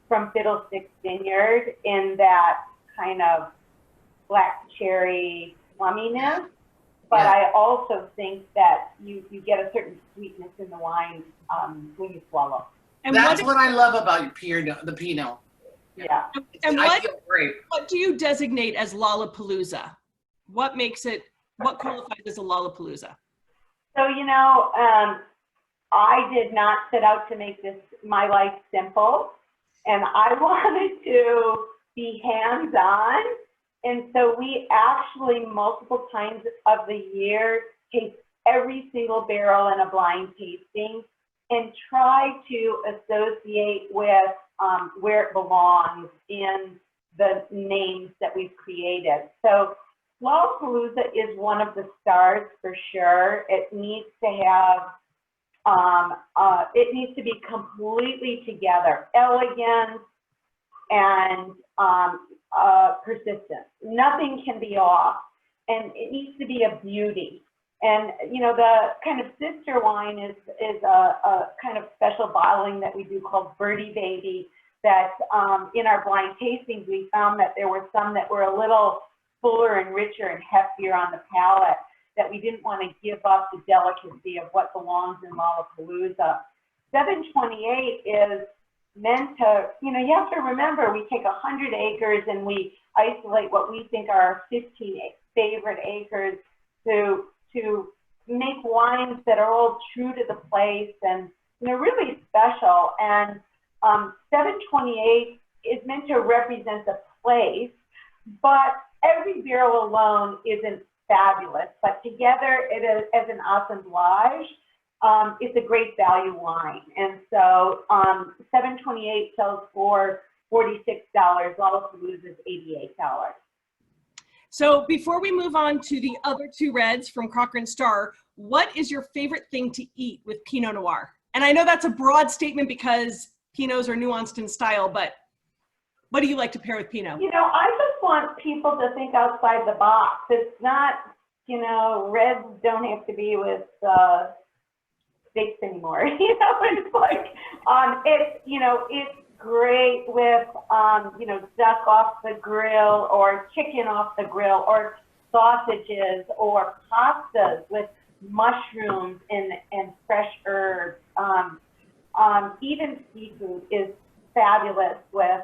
from Fiddlestick Vineyard in that kind of black cherry plumminess. But I also think that you get a certain sweetness in the wine when you swallow. And that's what I love about the Pinot. Yeah. And I feel great. what do you designate as Lollapalooza? What makes it, what qualifies as a Lollapalooza? So, you know, I did not set out to make my life simple, and I wanted to be hands-on. And so we actually multiple times of the year taste every single barrel in a blind tasting and try to associate with where it belongs in the names that we've created. So Lollapalooza is one of the stars for sure. It needs to have it needs to be completely together, elegance and persistence. Nothing can be off, and it needs to be a beauty. And you know, the kind of sister wine is a kind of special bottling that we do called Birdie Baby, that in our blind tastings, we found that there were some that were a little fuller and richer and heftier on the palate, that we didn't want to give up the delicacy of what belongs in Lollapalooza. 728 is meant to, you have to remember, we take 100 acres and we isolate what we think are our 15 favorite acres to make wines that are all true to the place and really special. And 728 is meant to represent the place, but every barrel alone isn't fabulous, but together it is, as an assemblage, it's a great value wine. And so 728 sells for $46, Lollapalooza is $88. So before we move on to the other two reds from Crocker and Starr, what is your favorite thing to eat with Pinot Noir? And I know that's a broad statement because Pinots are nuanced in style, but what do you like to pair with Pinot? I just want people to think outside the box. It's not, reds don't have to be with steaks anymore. It's like, it's great with, duck off the grill or chicken off the grill or sausages or pastas with mushrooms and fresh herbs. Even seafood is fabulous with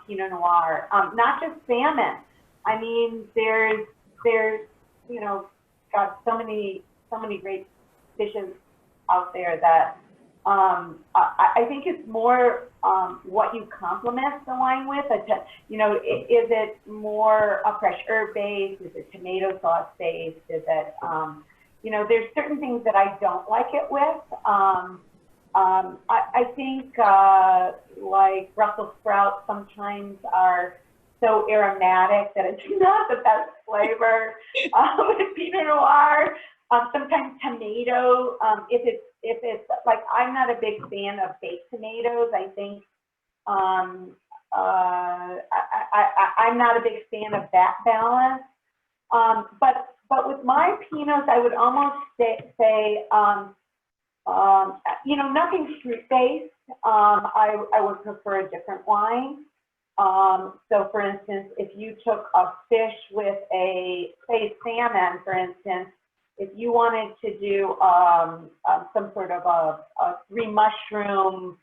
Pinot Noir. Not just salmon. I mean, there's got so many great dishes out there that I think it's more what you complement the wine with. Is it more a fresh herb base? Is it tomato sauce based? Is it, there's certain things that I don't like it with. I think like Brussels sprouts sometimes are so aromatic that it's not the best flavor with Pinot Noir. Sometimes tomato, if it's like, I'm not a big fan of baked tomatoes. I think I'm not a big fan of that balance. But with my Pinots, I would almost say nothing fruit-based. I would prefer a different wine. So for instance, if you took a fish with say salmon, for instance, if you wanted to do some sort of a three mushroom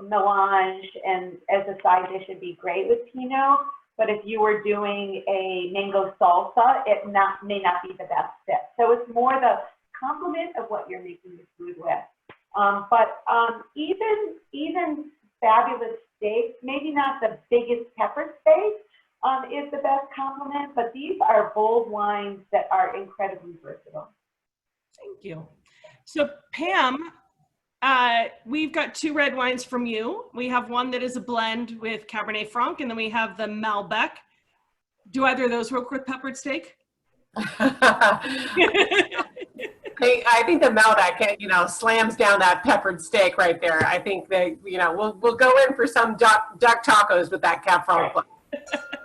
melange and as a side dish, it'd be great with Pinot. But if you were doing a mango salsa, it may not be the best fit. So it's more the complement of what you're making the food with. But even fabulous steaks, maybe not the biggest pepper steak is the best complement, but these are bold wines that are incredibly versatile. Thank you. So Pam, we've got two red wines from you. We have one that is a blend with Cabernet Franc, and then we have the Malbec. Do either of those work with peppered steak? I think the Malbec, slams down that peppered steak right there. I think that, we'll go in for some duck tacos with that Cab Franc.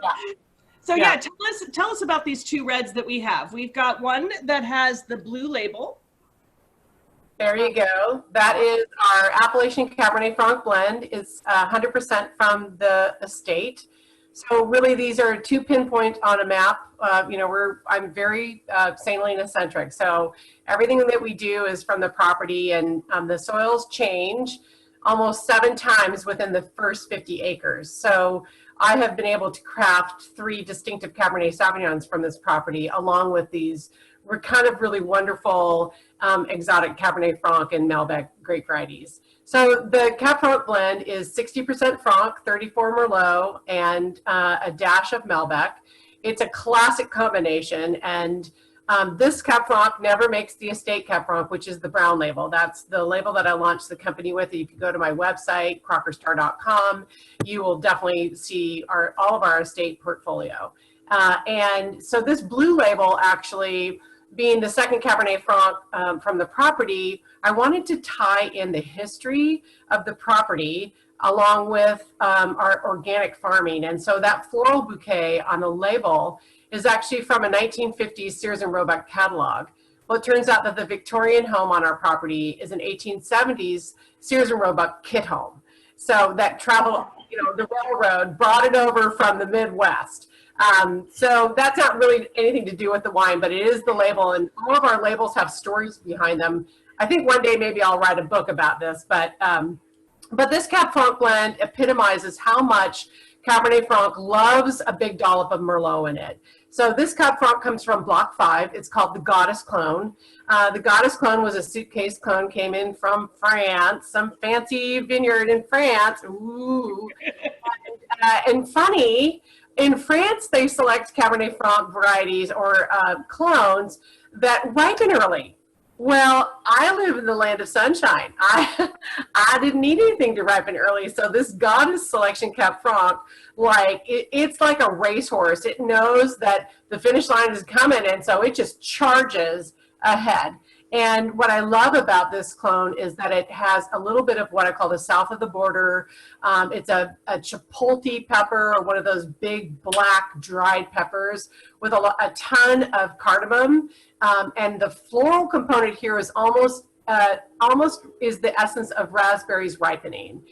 Yeah. So yeah, tell us about these two reds that we have. We've got one that has the blue label. There you go. That is our Appalachian Cabernet Franc blend. It's 100% from the estate. So really, these are two pinpoint on a map. I'm very St. Helena centric. So everything that we do is from the property, and the soils change almost 7 times within the first 50 acres. So I have been able to craft 3 distinctive Cabernet Sauvignons from this property, along with these kind of really wonderful exotic Cabernet Franc and Malbec grape varieties. So the Cab Franc blend is 60% Franc, 34 Merlot, and a dash of Malbec. It's a classic combination, and this Cab Franc never makes the estate Cab Franc, which is the brown label. That's the label that I launched the company with. You can go to my website, crockerstar.com. You will definitely see all of our estate portfolio. And so this blue label, actually, being the second Cabernet Franc from the property, I wanted to tie in the history of the property along with our organic farming. And so that floral bouquet on the label is actually from a 1950s Sears and Roebuck catalog. Well, it turns out that the Victorian home on our property is an 1870s Sears and Roebuck kit home. So that traveled, the railroad brought it over from the Midwest. So that's not really anything to do with the wine, but it is the label, and all of our labels have stories behind them. I think one day maybe I'll write a book about this, but this Cab Franc blend epitomizes how much Cabernet Franc loves a big dollop of Merlot in it. So this Cab Franc comes from Block 5. It's called the Goddess Clone. The Goddess Clone was a suitcase clone, came in from France, some fancy vineyard in France. Ooh. And funny, in France, they select Cabernet Franc varieties or clones that ripen early. Well, I live in the land of sunshine. I didn't need anything to ripen early. So this Goddess Selection Cab Franc, it's like a racehorse. It knows that the finish line is coming, and so it just charges ahead. And what I love about this clone is that it has a little bit of what I call the south of the border. It's a chipotle pepper, or one of those big black dried peppers with a ton of cardamom. And the floral component here is almost is the essence of raspberries ripening.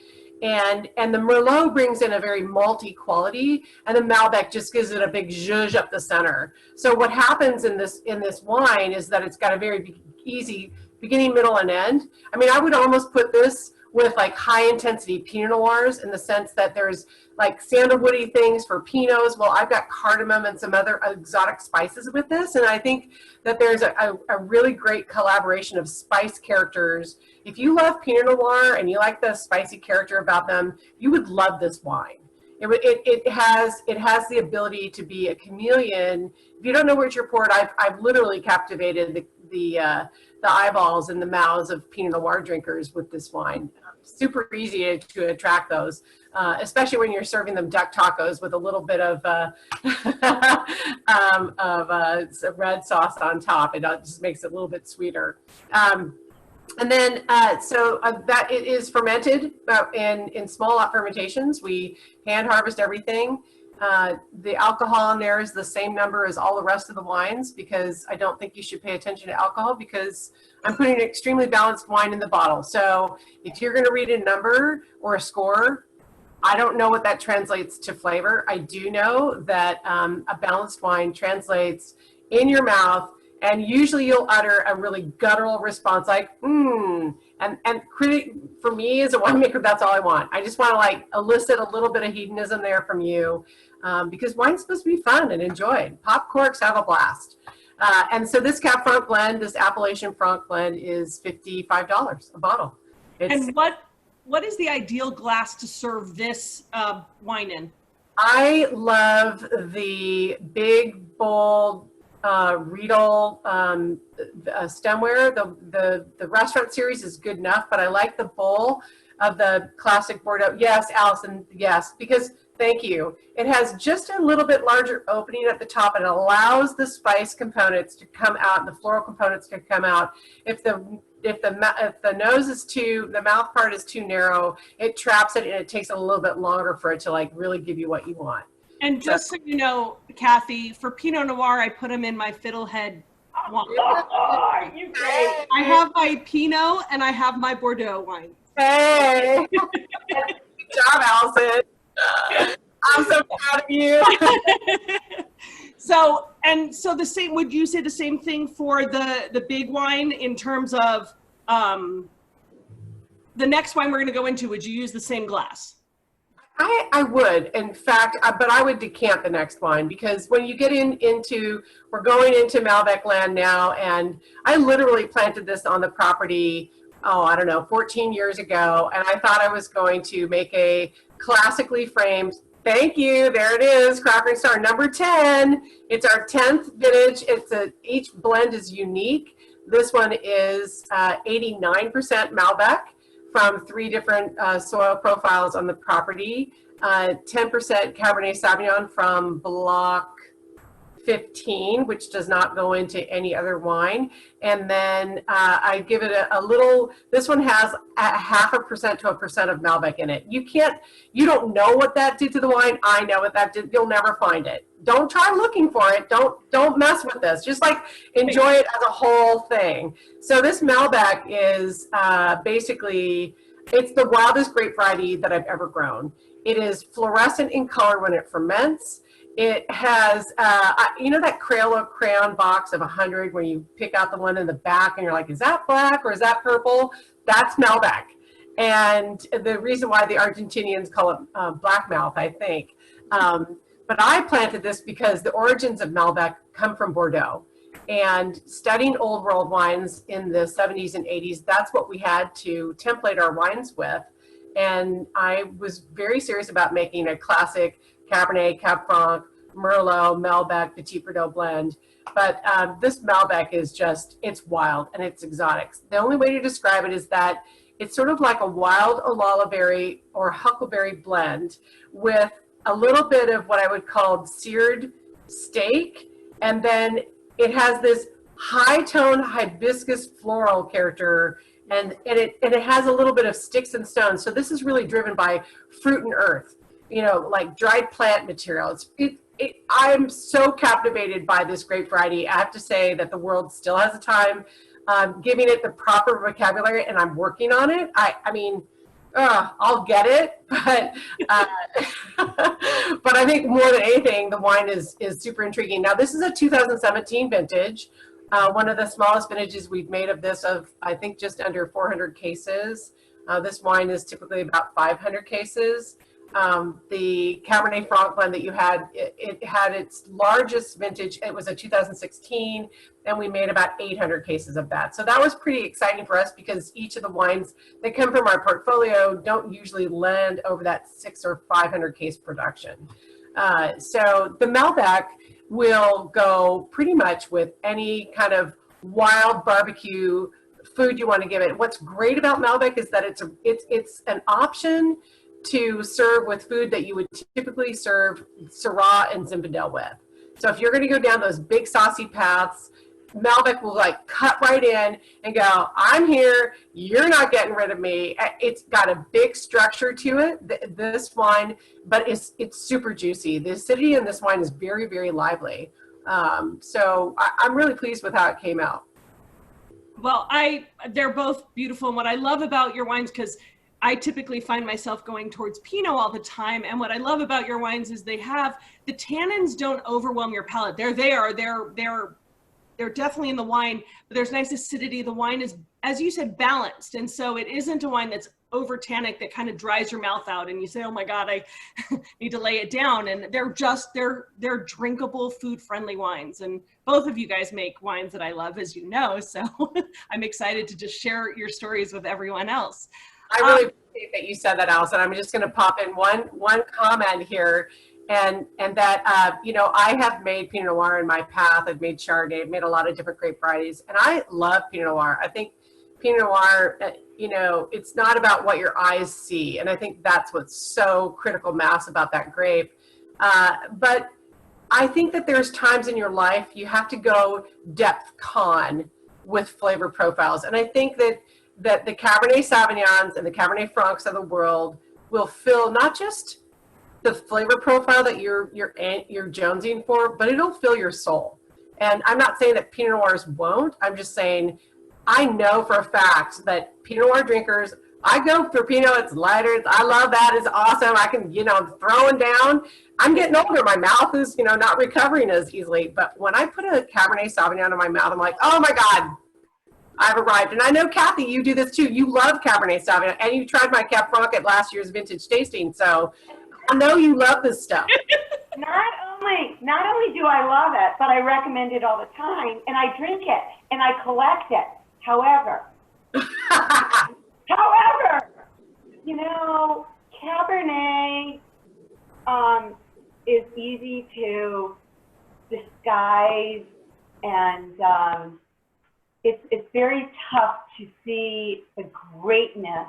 And the Merlot brings in a very malty quality, and the Malbec just gives it a big zhuzh up the center. So what happens in this wine is that it's got a very easy beginning, middle, and end. I mean, I would almost put this with like high intensity Pinot Noirs, in the sense that there's like sandalwoody things for Pinots. Well, I've got cardamom and some other exotic spices with this. And I think that there's a really great collaboration of spice characters. If you love Pinot Noir and you like the spicy character about them, you would love this wine. It has the ability to be a chameleon. If you don't know where you're poured, I've literally captivated the eyeballs and the mouths of Pinot Noir drinkers with this wine. Super easy to attract those, especially when you're serving them duck tacos with a little bit of red sauce on top. It just makes it a little bit sweeter. And then, that it is fermented in small lot fermentations. We hand harvest everything. The alcohol in there is the same number as all the rest of the wines, because I don't think you should pay attention to alcohol, because I'm putting an extremely balanced wine in the bottle. So if you're going to read a number or a score, I don't know what that translates to flavor. I do know that a balanced wine translates in your mouth, and usually you'll utter a really guttural response like, and for me as a winemaker, that's all I want. I just want to elicit a little bit of hedonism there from you, because wine's supposed to be fun and enjoyed. Pop corks, have a blast. And so this Cab Franc blend, this Appellation Franc blend, is $55 a bottle. And what is the ideal glass to serve this wine in? I love the big, bold, Riedel stemware. The restaurant series is good enough, but I like the bowl of the classic Bordeaux. Yes, Allison, yes, because thank you. It has just a little bit larger opening at the top, and it allows the spice components to come out, and the floral components to come out. If the nose is the mouth part is too narrow, it traps it, and it takes a little bit longer for it to really give you what you want. And just so you know, Kathy, for Pinot Noir, I put them in my Fiddlehead wine. Oh, you great. I have my Pinot and I have my Bordeaux wine. Hey, good job, Allison. I'm so proud of you. So the same, would you say the same thing for the big wine in terms of the next wine we're going to go into? Would you use the same glass? I would, in fact, but I would decant the next wine, because when you get we're going into Malbec land now, and I literally planted this on the property, 14 years ago, and I thought I was going to make a classically framed, thank you, there it is, Crocker and Starr, number 10. It's our 10th vintage. Each blend is unique. This one is 89% Malbec, from 3 different soil profiles on the property, 10% Cabernet Sauvignon from Block 15, which does not go into any other wine. And then I give it a little, this one has a 0.5% to 1% of Malbec in it. You don't know what that did to the wine. I know what that did. You'll never find it. Don't try looking for it. Don't mess with this. Just enjoy it as a whole thing. So this Malbec is basically It's the wildest grape variety that I've ever grown. It is fluorescent in color when it ferments. It has, you know, that crayon box of 100 where you pick out the one in the back and you're like, is that black or is that purple? That's Malbec. And the reason why the Argentinians call it black mouth, I think. But I planted this because the origins of Malbec come from Bordeaux. And studying old world wines in the 70s and 80s, that's what we had to template our wines with. And I was very serious about making a classic Cabernet, Cab Franc, Merlot, Malbec, Petit Verdot blend. But this Malbec is just, it's wild and it's exotic. The only way to describe it is that it's sort of like a wild Olala berry or huckleberry blend with a little bit of what I would call seared steak. And then it has this high tone hibiscus floral character, and it has a little bit of sticks and stones. So this is really driven by fruit and earth, you know, like dried plant material. I'm so captivated by this grape variety. I have to say that the world still has a time giving it the proper vocabulary, and I'm working on it. I mean, I'll get it, but but I think more than anything, the wine is super intriguing. Now, this is a 2017 vintage, one of the smallest vintages we've made of this, of I think just under 400 cases. This wine is typically about 500 cases. The Cabernet Franc blend that you had, it had its largest vintage. It was a 2016, and we made about 800 cases of that. So that was pretty exciting for us because each of the wines that come from our portfolio don't usually land over that 600 or 500 case production. So the Malbec will go pretty much with any kind of wild barbecue food you want to give it. What's great about Malbec is that it's an option to serve with food that you would typically serve Syrah and Zinfandel with. So if you're going to go down those big saucy paths, Malbec will like cut right in and go, I'm here, you're not getting rid of me. It's got a big structure to it, this wine, but it's super juicy. The acidity in this wine is very, very lively. So I'm really pleased with how it came out. Well, they're both beautiful. And what I love about your wines, because I typically find myself going towards Pinot all the time. And what I love about your wines is the tannins don't overwhelm your palate. They're there, they're definitely in the wine, but there's nice acidity. The wine is, as you said, balanced. And so it isn't a wine that's over tannic that kind of dries your mouth out and you say, oh my God, I need to lay it down. And they're drinkable, food friendly wines. And both of you guys make wines that I love, as you know. So I'm excited to just share your stories with everyone else. I really appreciate that you said that, Allison. I'm just going to pop in one comment here, and that you know, I have made Pinot Noir in my path. I've made Chardonnay. I've made a lot of different grape varieties, and I love Pinot Noir. I think Pinot Noir, you know, it's not about what your eyes see, and I think that's what's so critical mass about that grape. But I think that there's times in your life you have to go depth con with flavor profiles, and I think that the Cabernet Sauvignons and the Cabernet Francs of the world will fill not just the flavor profile that you're jonesing for, but it'll fill your soul. And I'm not saying that Pinot Noirs won't. I'm just saying I know for a fact that Pinot Noir drinkers, I go for Pinot. It's lighter. I love that. It's awesome. I can, you know, throwing down. I'm getting older. My mouth is, you know, not recovering as easily. But when I put a Cabernet Sauvignon in my mouth, I'm like, oh my God, I've arrived. And I know, Kathy, you do this too. You love Cabernet Sauvignon, and you tried my Cab Franc at last year's vintage tasting. So I know you love this stuff. Not only do I love it, but I recommend it all the time, and I drink it, and I collect it. However, you know, Cabernet is easy to disguise, and it's very tough to see the greatness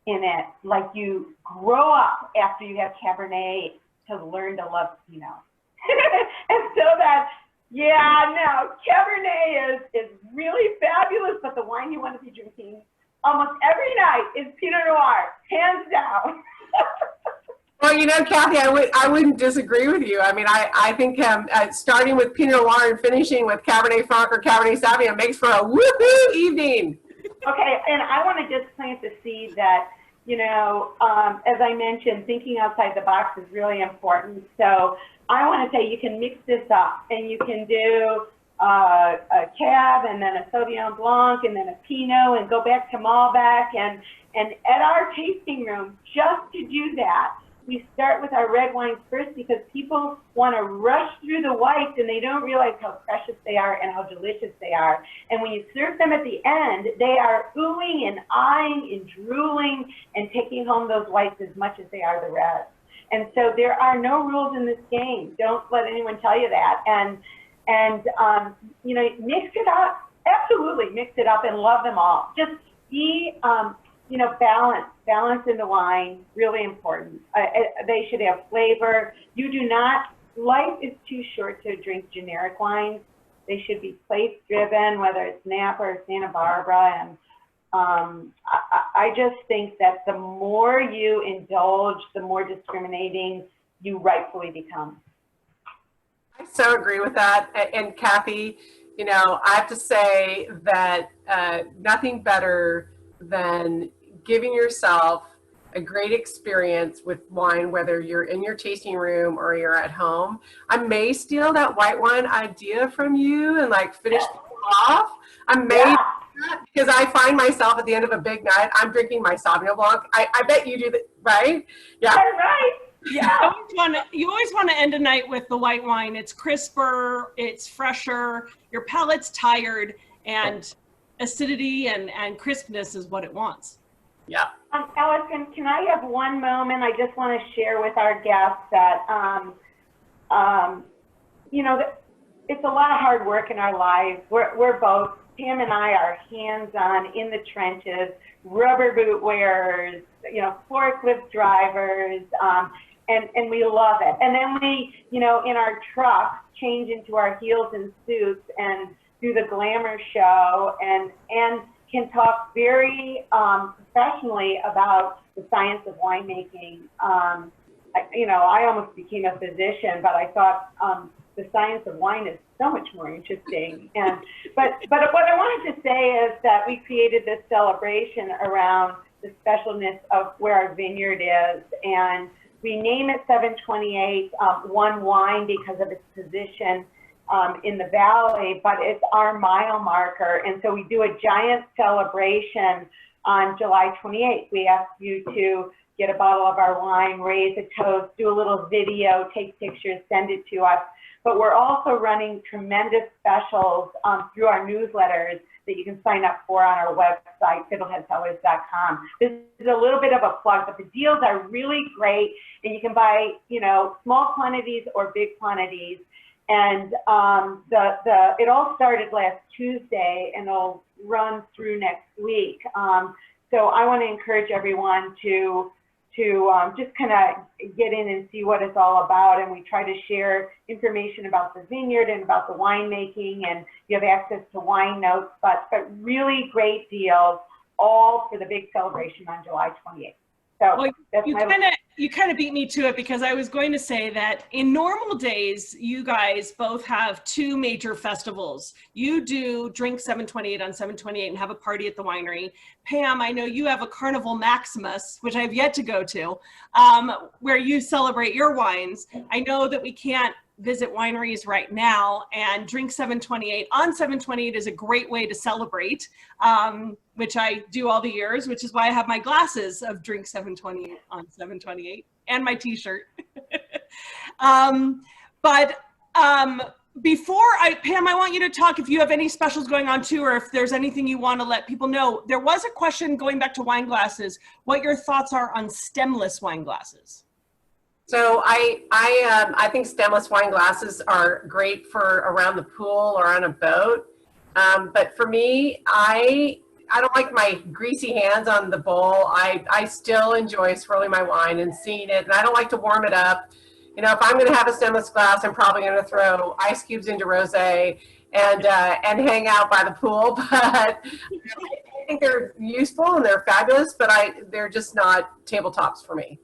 in it. Like, you grow up after you have Cabernet to learn to love Pinot. And so that, yeah, no, Cabernet is really fabulous, but the wine you want to be drinking almost every night is Pinot Noir, hands down. Well, you know, Kathy, I wouldn't disagree with you. I mean, I think starting with Pinot Noir and finishing with Cabernet Franc or Cabernet Sauvignon makes for a woohoo evening. Okay, and I want to just plant the seed that as I mentioned, thinking outside the box is really important. So I want to say you can mix this up, and you can do a Cab, and then a Sauvignon Blanc, and then a Pinot, and go back to Malbec. And at our tasting room, just to do that, we start with our red wines first, because people want to rush through the whites and they don't realize how precious they are and how delicious they are. And when you serve them at the end, they are oohing and eyeing and drooling and taking home those whites as much as they are the reds. And so there are no rules in this game. Don't let anyone tell you that. And mix it up. Absolutely mix it up and love them all. Just be, balance in the wine, really important. They should have flavor. Life is too short to drink generic wines. They should be place driven, whether it's Napa or Santa Barbara. And I just think that the more you indulge, the more discriminating you rightfully become. I so agree with that. And Kathy, I have to say that nothing better than giving yourself a great experience with wine, whether you're in your tasting room or you're at home. I may steal that white wine idea from you and finish people off. I may do that, because I find myself at the end of a big night, I'm drinking my Sauvignon Blanc. I bet you do that, right? Yeah. That's right. Yeah. You always want to end a night with the white wine. It's crisper, it's fresher, your palate's tired, and acidity and crispness is what it wants. Yeah. Allison, can I have one moment? I just want to share with our guests that, it's a lot of hard work in our lives. We're both, Pam and I are hands-on in the trenches, rubber boot wearers, forklift drivers, and we love it. And then we, in our trucks, change into our heels and suits and do the glamour show and can talk very professionally about the science of winemaking. I almost became a physician, but I thought the science of wine is so much more interesting. But what I wanted to say is that we created this celebration around the specialness of where our vineyard is, and we name it 728 One Wine because of its position in the valley, but it's our mile marker. And so we do a giant celebration on July 28th. We ask you to get a bottle of our wine, raise a toast, do a little video, take pictures, send it to us. But we're also running tremendous specials through our newsletters that you can sign up for on our website, fiddleheadcellars.com. This is a little bit of a plug, but the deals are really great, and you can buy, small quantities or big quantities. And it all started last Tuesday, and it'll run through next week. So I want to encourage everyone to just kind of get in and see what it's all about. And we try to share information about the vineyard and about the winemaking, and you have access to wine notes, but really great deals, all for the big celebration on July 28th. So well, that's you kind of beat me to it, because I was going to say that in normal days, you guys both have two major festivals. You do Drink 728 on 728 and have a party at the winery. Pam, I know you have a Carnival Maximus, which I've yet to go to, where you celebrate your wines. I know that we can't visit wineries right now, and Drink 728 on 728 is a great way to celebrate, which I do all the years, which is why I have my glasses of Drink 728 on 728 and my t-shirt. Before Pam, I want you to talk if you have any specials going on too, or if there's anything you want to let people know. There was a question going back to wine glasses, what your thoughts are on stemless wine glasses. So I think stemless wine glasses are great for around the pool or on a boat. But for me, I don't like my greasy hands on the bowl. I still enjoy swirling my wine and seeing it, and I don't like to warm it up. If I'm going to have a stemless glass, I'm probably going to throw ice cubes into rosé and hang out by the pool. But I think they're useful and they're fabulous, but they're just not tabletops for me.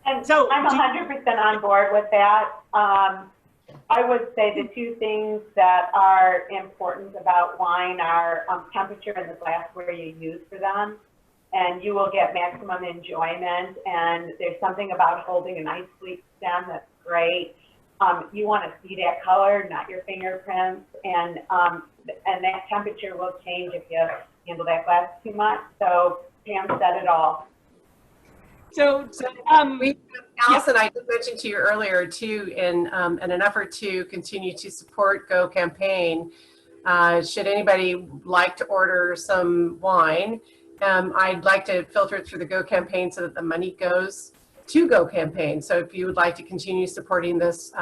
And so I'm 100% on board with that. I would say the two things that are important about wine are temperature and the glassware you use for them. and you will get maximum enjoyment. And there's something about holding a nice sleek stem that's great. You want to see that color, not your fingerprints, and that temperature will change if you handle that glass too much. So Pam said it all. So, Allison, I did mention to you earlier too, in an effort to continue to support Go Campaign, should anybody like to order some wine, I'd like to filter it through the Go Campaign so that the money goes to Go Campaign. So if you would like to continue supporting this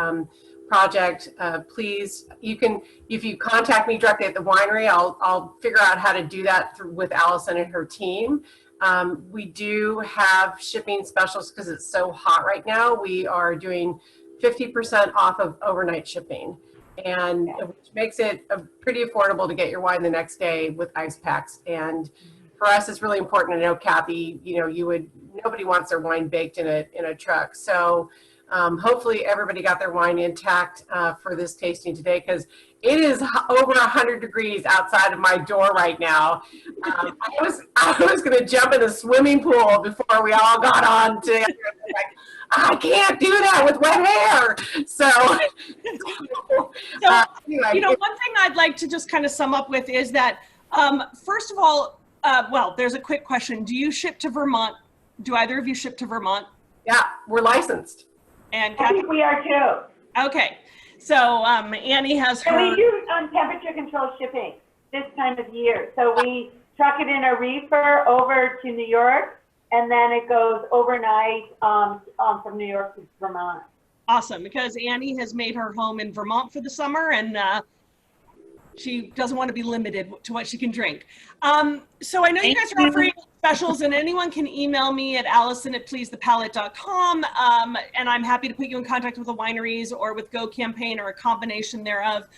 project, please, you can, if you contact me directly at the winery, I'll figure out how to do that with Allison and her team. We do have shipping specials because it's so hot right now. We are doing 50% off of overnight shipping, and which makes it pretty affordable to get your wine the next day with ice packs. And for us, it's really important. I know, Kathy, you know, nobody wants their wine baked in a truck. So hopefully everybody got their wine intact for this tasting today, because it is over 100 degrees outside of my door right now. I was going to jump in the swimming pool before we all got on together. Like, I can't do that with wet hair. So, anyway, you know, one thing I'd like to just kind of sum up with is that, first of all, well, there's a quick question. Do you ship to Vermont? Do either of you ship to Vermont? Yeah, we're licensed. And I think we are too. Okay. So Annie has her. And we do temperature control shipping this time of year. So we truck it in a reefer over to New York, and then it goes overnight from New York to Vermont. Awesome, because Annie has made her home in Vermont for the summer, and she doesn't want to be limited to what she can drink. So I know you guys are offering specials, and anyone can email me at allison@pleasethepalate.com, and I'm happy to put you in contact with the wineries or with Go Campaign or a combination thereof.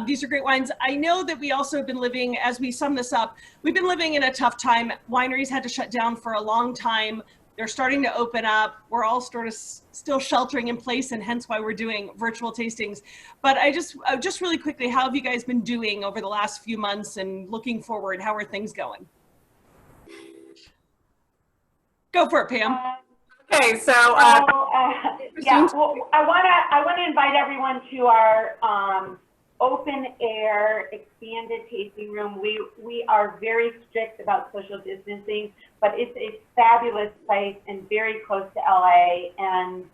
These are great wines. I know that we also have been living, as we sum this up, we've been living in a tough time. Wineries had to shut down for a long time. They're starting to open up. We're all sort of still sheltering in place, and hence why we're doing virtual tastings. But just really quickly, how have you guys been doing over the last few months, and looking forward, how are things going? Go for it, Pam. Okay, so yeah, well, I wanna invite everyone to our open air expanded tasting room. We are very strict about social distancing, but it's a fabulous place and very close to LA, and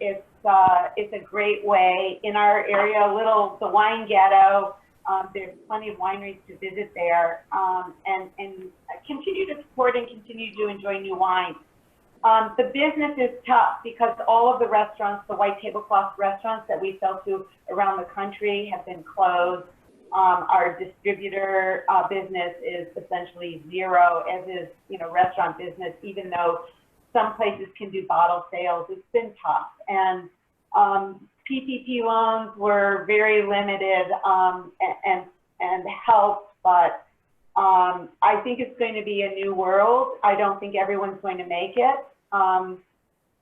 it's a great way in our area, the wine ghetto. There's plenty of wineries to visit there, and continue to support and continue to enjoy new wines. The business is tough because all of the restaurants, the white tablecloth restaurants that we sell to around the country, have been closed. Our distributor business is essentially zero, as is, you know, restaurant business, even though some places can do bottle sales. It's been tough. And PPP loans were very limited and helped, but I think it's going to be a new world. I don't think everyone's going to make it.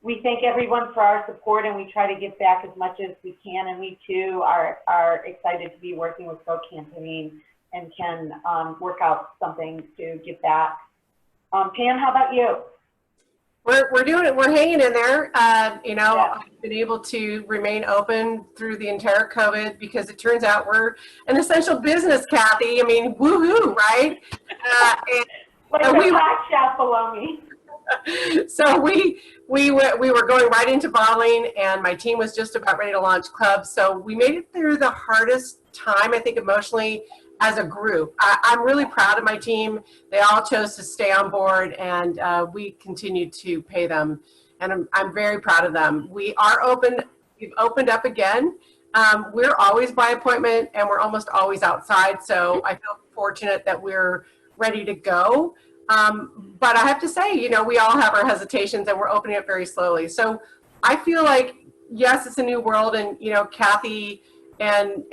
We thank everyone for our support, and we try to give back as much as we can. And we too are excited to be working with Go Campaign and can work out something to give back. Pam, how about you? We're doing it. We're hanging in there. You know, Yeah. I've been able to remain open through the entire COVID because it turns out we're an essential business, Kathy. I mean, woohoo, right? Like the hot shop below me. So we were going right into bottling, and my team was just about ready to launch clubs. So we made it through the hardest time, I think, emotionally, as a group. I'm really proud of my team. They all chose to stay on board, and we continued to pay them, and I'm very proud of them. We are open. We've opened up again. We're always by appointment, and we're almost always outside. So I feel fortunate that we're ready to go. But I have to say, you know, we all have our hesitations, and we're opening it very slowly. So I feel like, yes, it's a new world, and, you know, Kathy and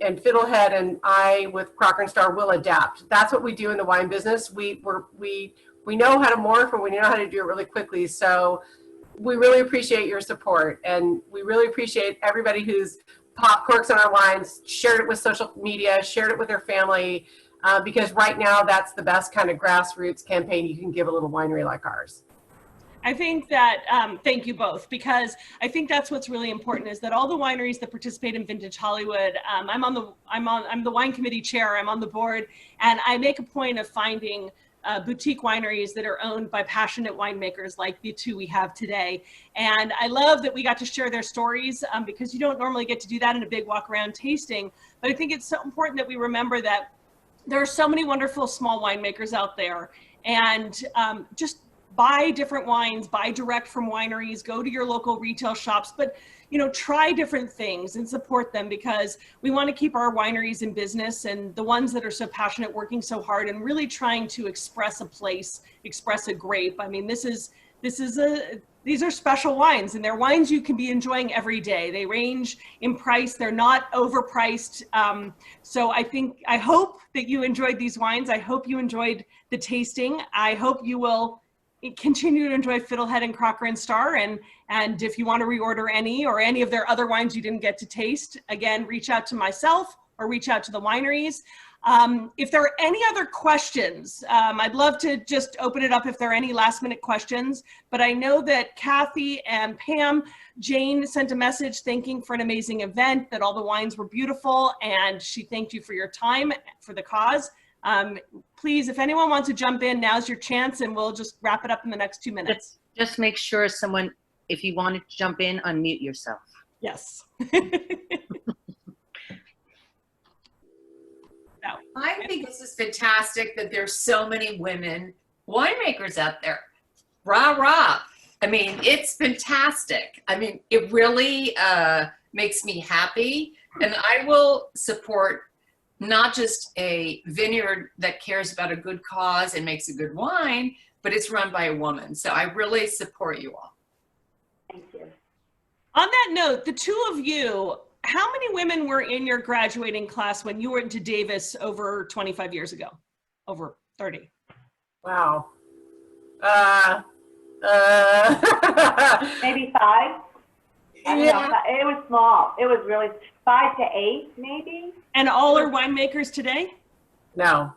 Fiddlehead and I with Crocker and Starr will adapt. That's what we do in the wine business. We know how to morph, and we know how to do it really quickly. So we really appreciate your support, and we really appreciate everybody who's popped corks on our wines, shared it with social media, shared it with their family. because right now that's the best kind of grassroots campaign you can give a little winery like ours. I think that, thank you both, because I think that's what's really important is that all the wineries that participate in Vintage Hollywood, I'm the wine committee chair, I'm on the board, and I make a point of finding boutique wineries that are owned by passionate winemakers like the two we have today. And I love that we got to share their stories because you don't normally get to do that in a big walk around tasting. But I think it's so important that we remember that there are so many wonderful small winemakers out there, and just buy different wines, buy direct from wineries, go to your local retail shops, but try different things and support them, because we want to keep our wineries in business, and the ones that are so passionate, working so hard and really trying to express a place, express a grape. I mean, these are special wines, and they're wines you can be enjoying every day. They range in price. They're not overpriced. So I hope that you enjoyed these wines. I hope you enjoyed the tasting. I hope you will continue to enjoy Fiddlehead and Crocker and Starr. And if you want to reorder any or any of their other wines you didn't get to taste, again, reach out to myself or reach out to the wineries. If there are any other questions, I'd love to just open it up if there are any last minute questions, but I know that Kathy and Pam, Jane sent a message thanking for an amazing event, that all the wines were beautiful, and she thanked you for your time for the cause. Please, if anyone wants to jump in, now's your chance, and we'll just wrap it up in the next 2 minutes. Just make sure someone, if you wanted to jump in, unmute yourself. Yes. I think this is fantastic that there's so many women winemakers out there. Rah, rah. I mean, it's fantastic. I mean, it really makes me happy. And I will support not just a vineyard that cares about a good cause and makes a good wine, but it's run by a woman. So I really support you all. Thank you. On that note, the two of you, how many women were in your graduating class when you went to Davis over 25 years ago? Over 30? Wow. Maybe 5. I don't know. It was small. It was really 5 to 8, maybe. And all are winemakers today? No.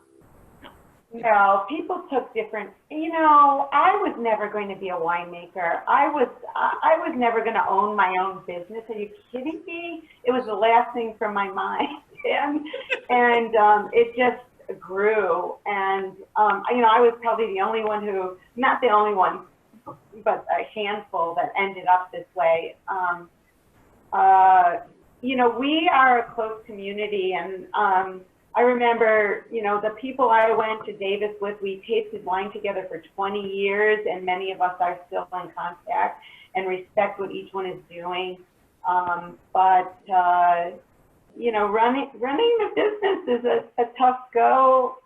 No, people took different, I was never going to be a winemaker. I was never going to own my own business. Are you kidding me? It was the last thing from my mind. and it just grew. And, I was probably the only one who, not the only one, but a handful that ended up this way. We are a close community, and I remember, the people I went to Davis with, we tasted wine together for 20 years, and many of us are still in contact and respect what each one is doing. Running the business is a tough go.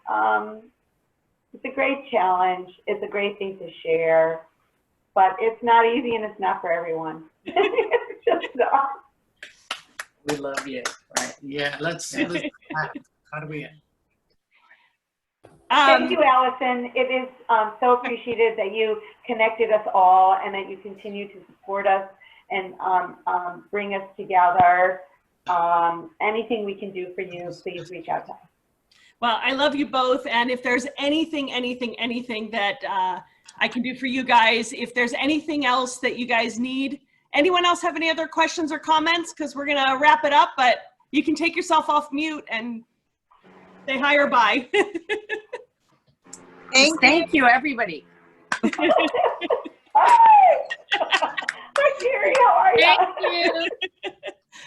It's a great challenge. It's a great thing to share, but it's not easy, and it's not for everyone. It's just not. We love you. Right. Yeah. Let's how do we end? Thank you, Allison. It is so appreciated that you connected us all and that you continue to support us and bring us together. Anything we can do for you, please reach out to us. Well, I love you both. And if there's anything that I can do for you guys, if there's anything else that you guys need, anyone else have any other questions or comments? Because we're going to wrap it up, but you can take yourself off mute and say hi or bye. Thank you, everybody. Hi! Hi, Sherry. How are you? Thank you.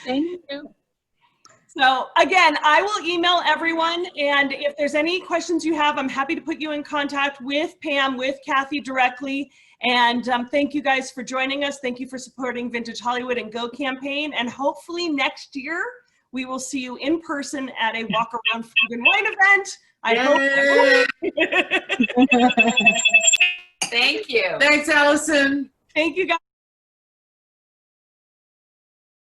Thank you. So again, I will email everyone, and if there's any questions you have, I'm happy to put you in contact with Pam, with Kathy directly. And thank you guys for joining us. Thank you for supporting Vintage Hollywood and Go campaign. And hopefully next year, we will see you in person at a walk around food and wine event. I hope. Thank you. Thanks, Allison. Thank you guys.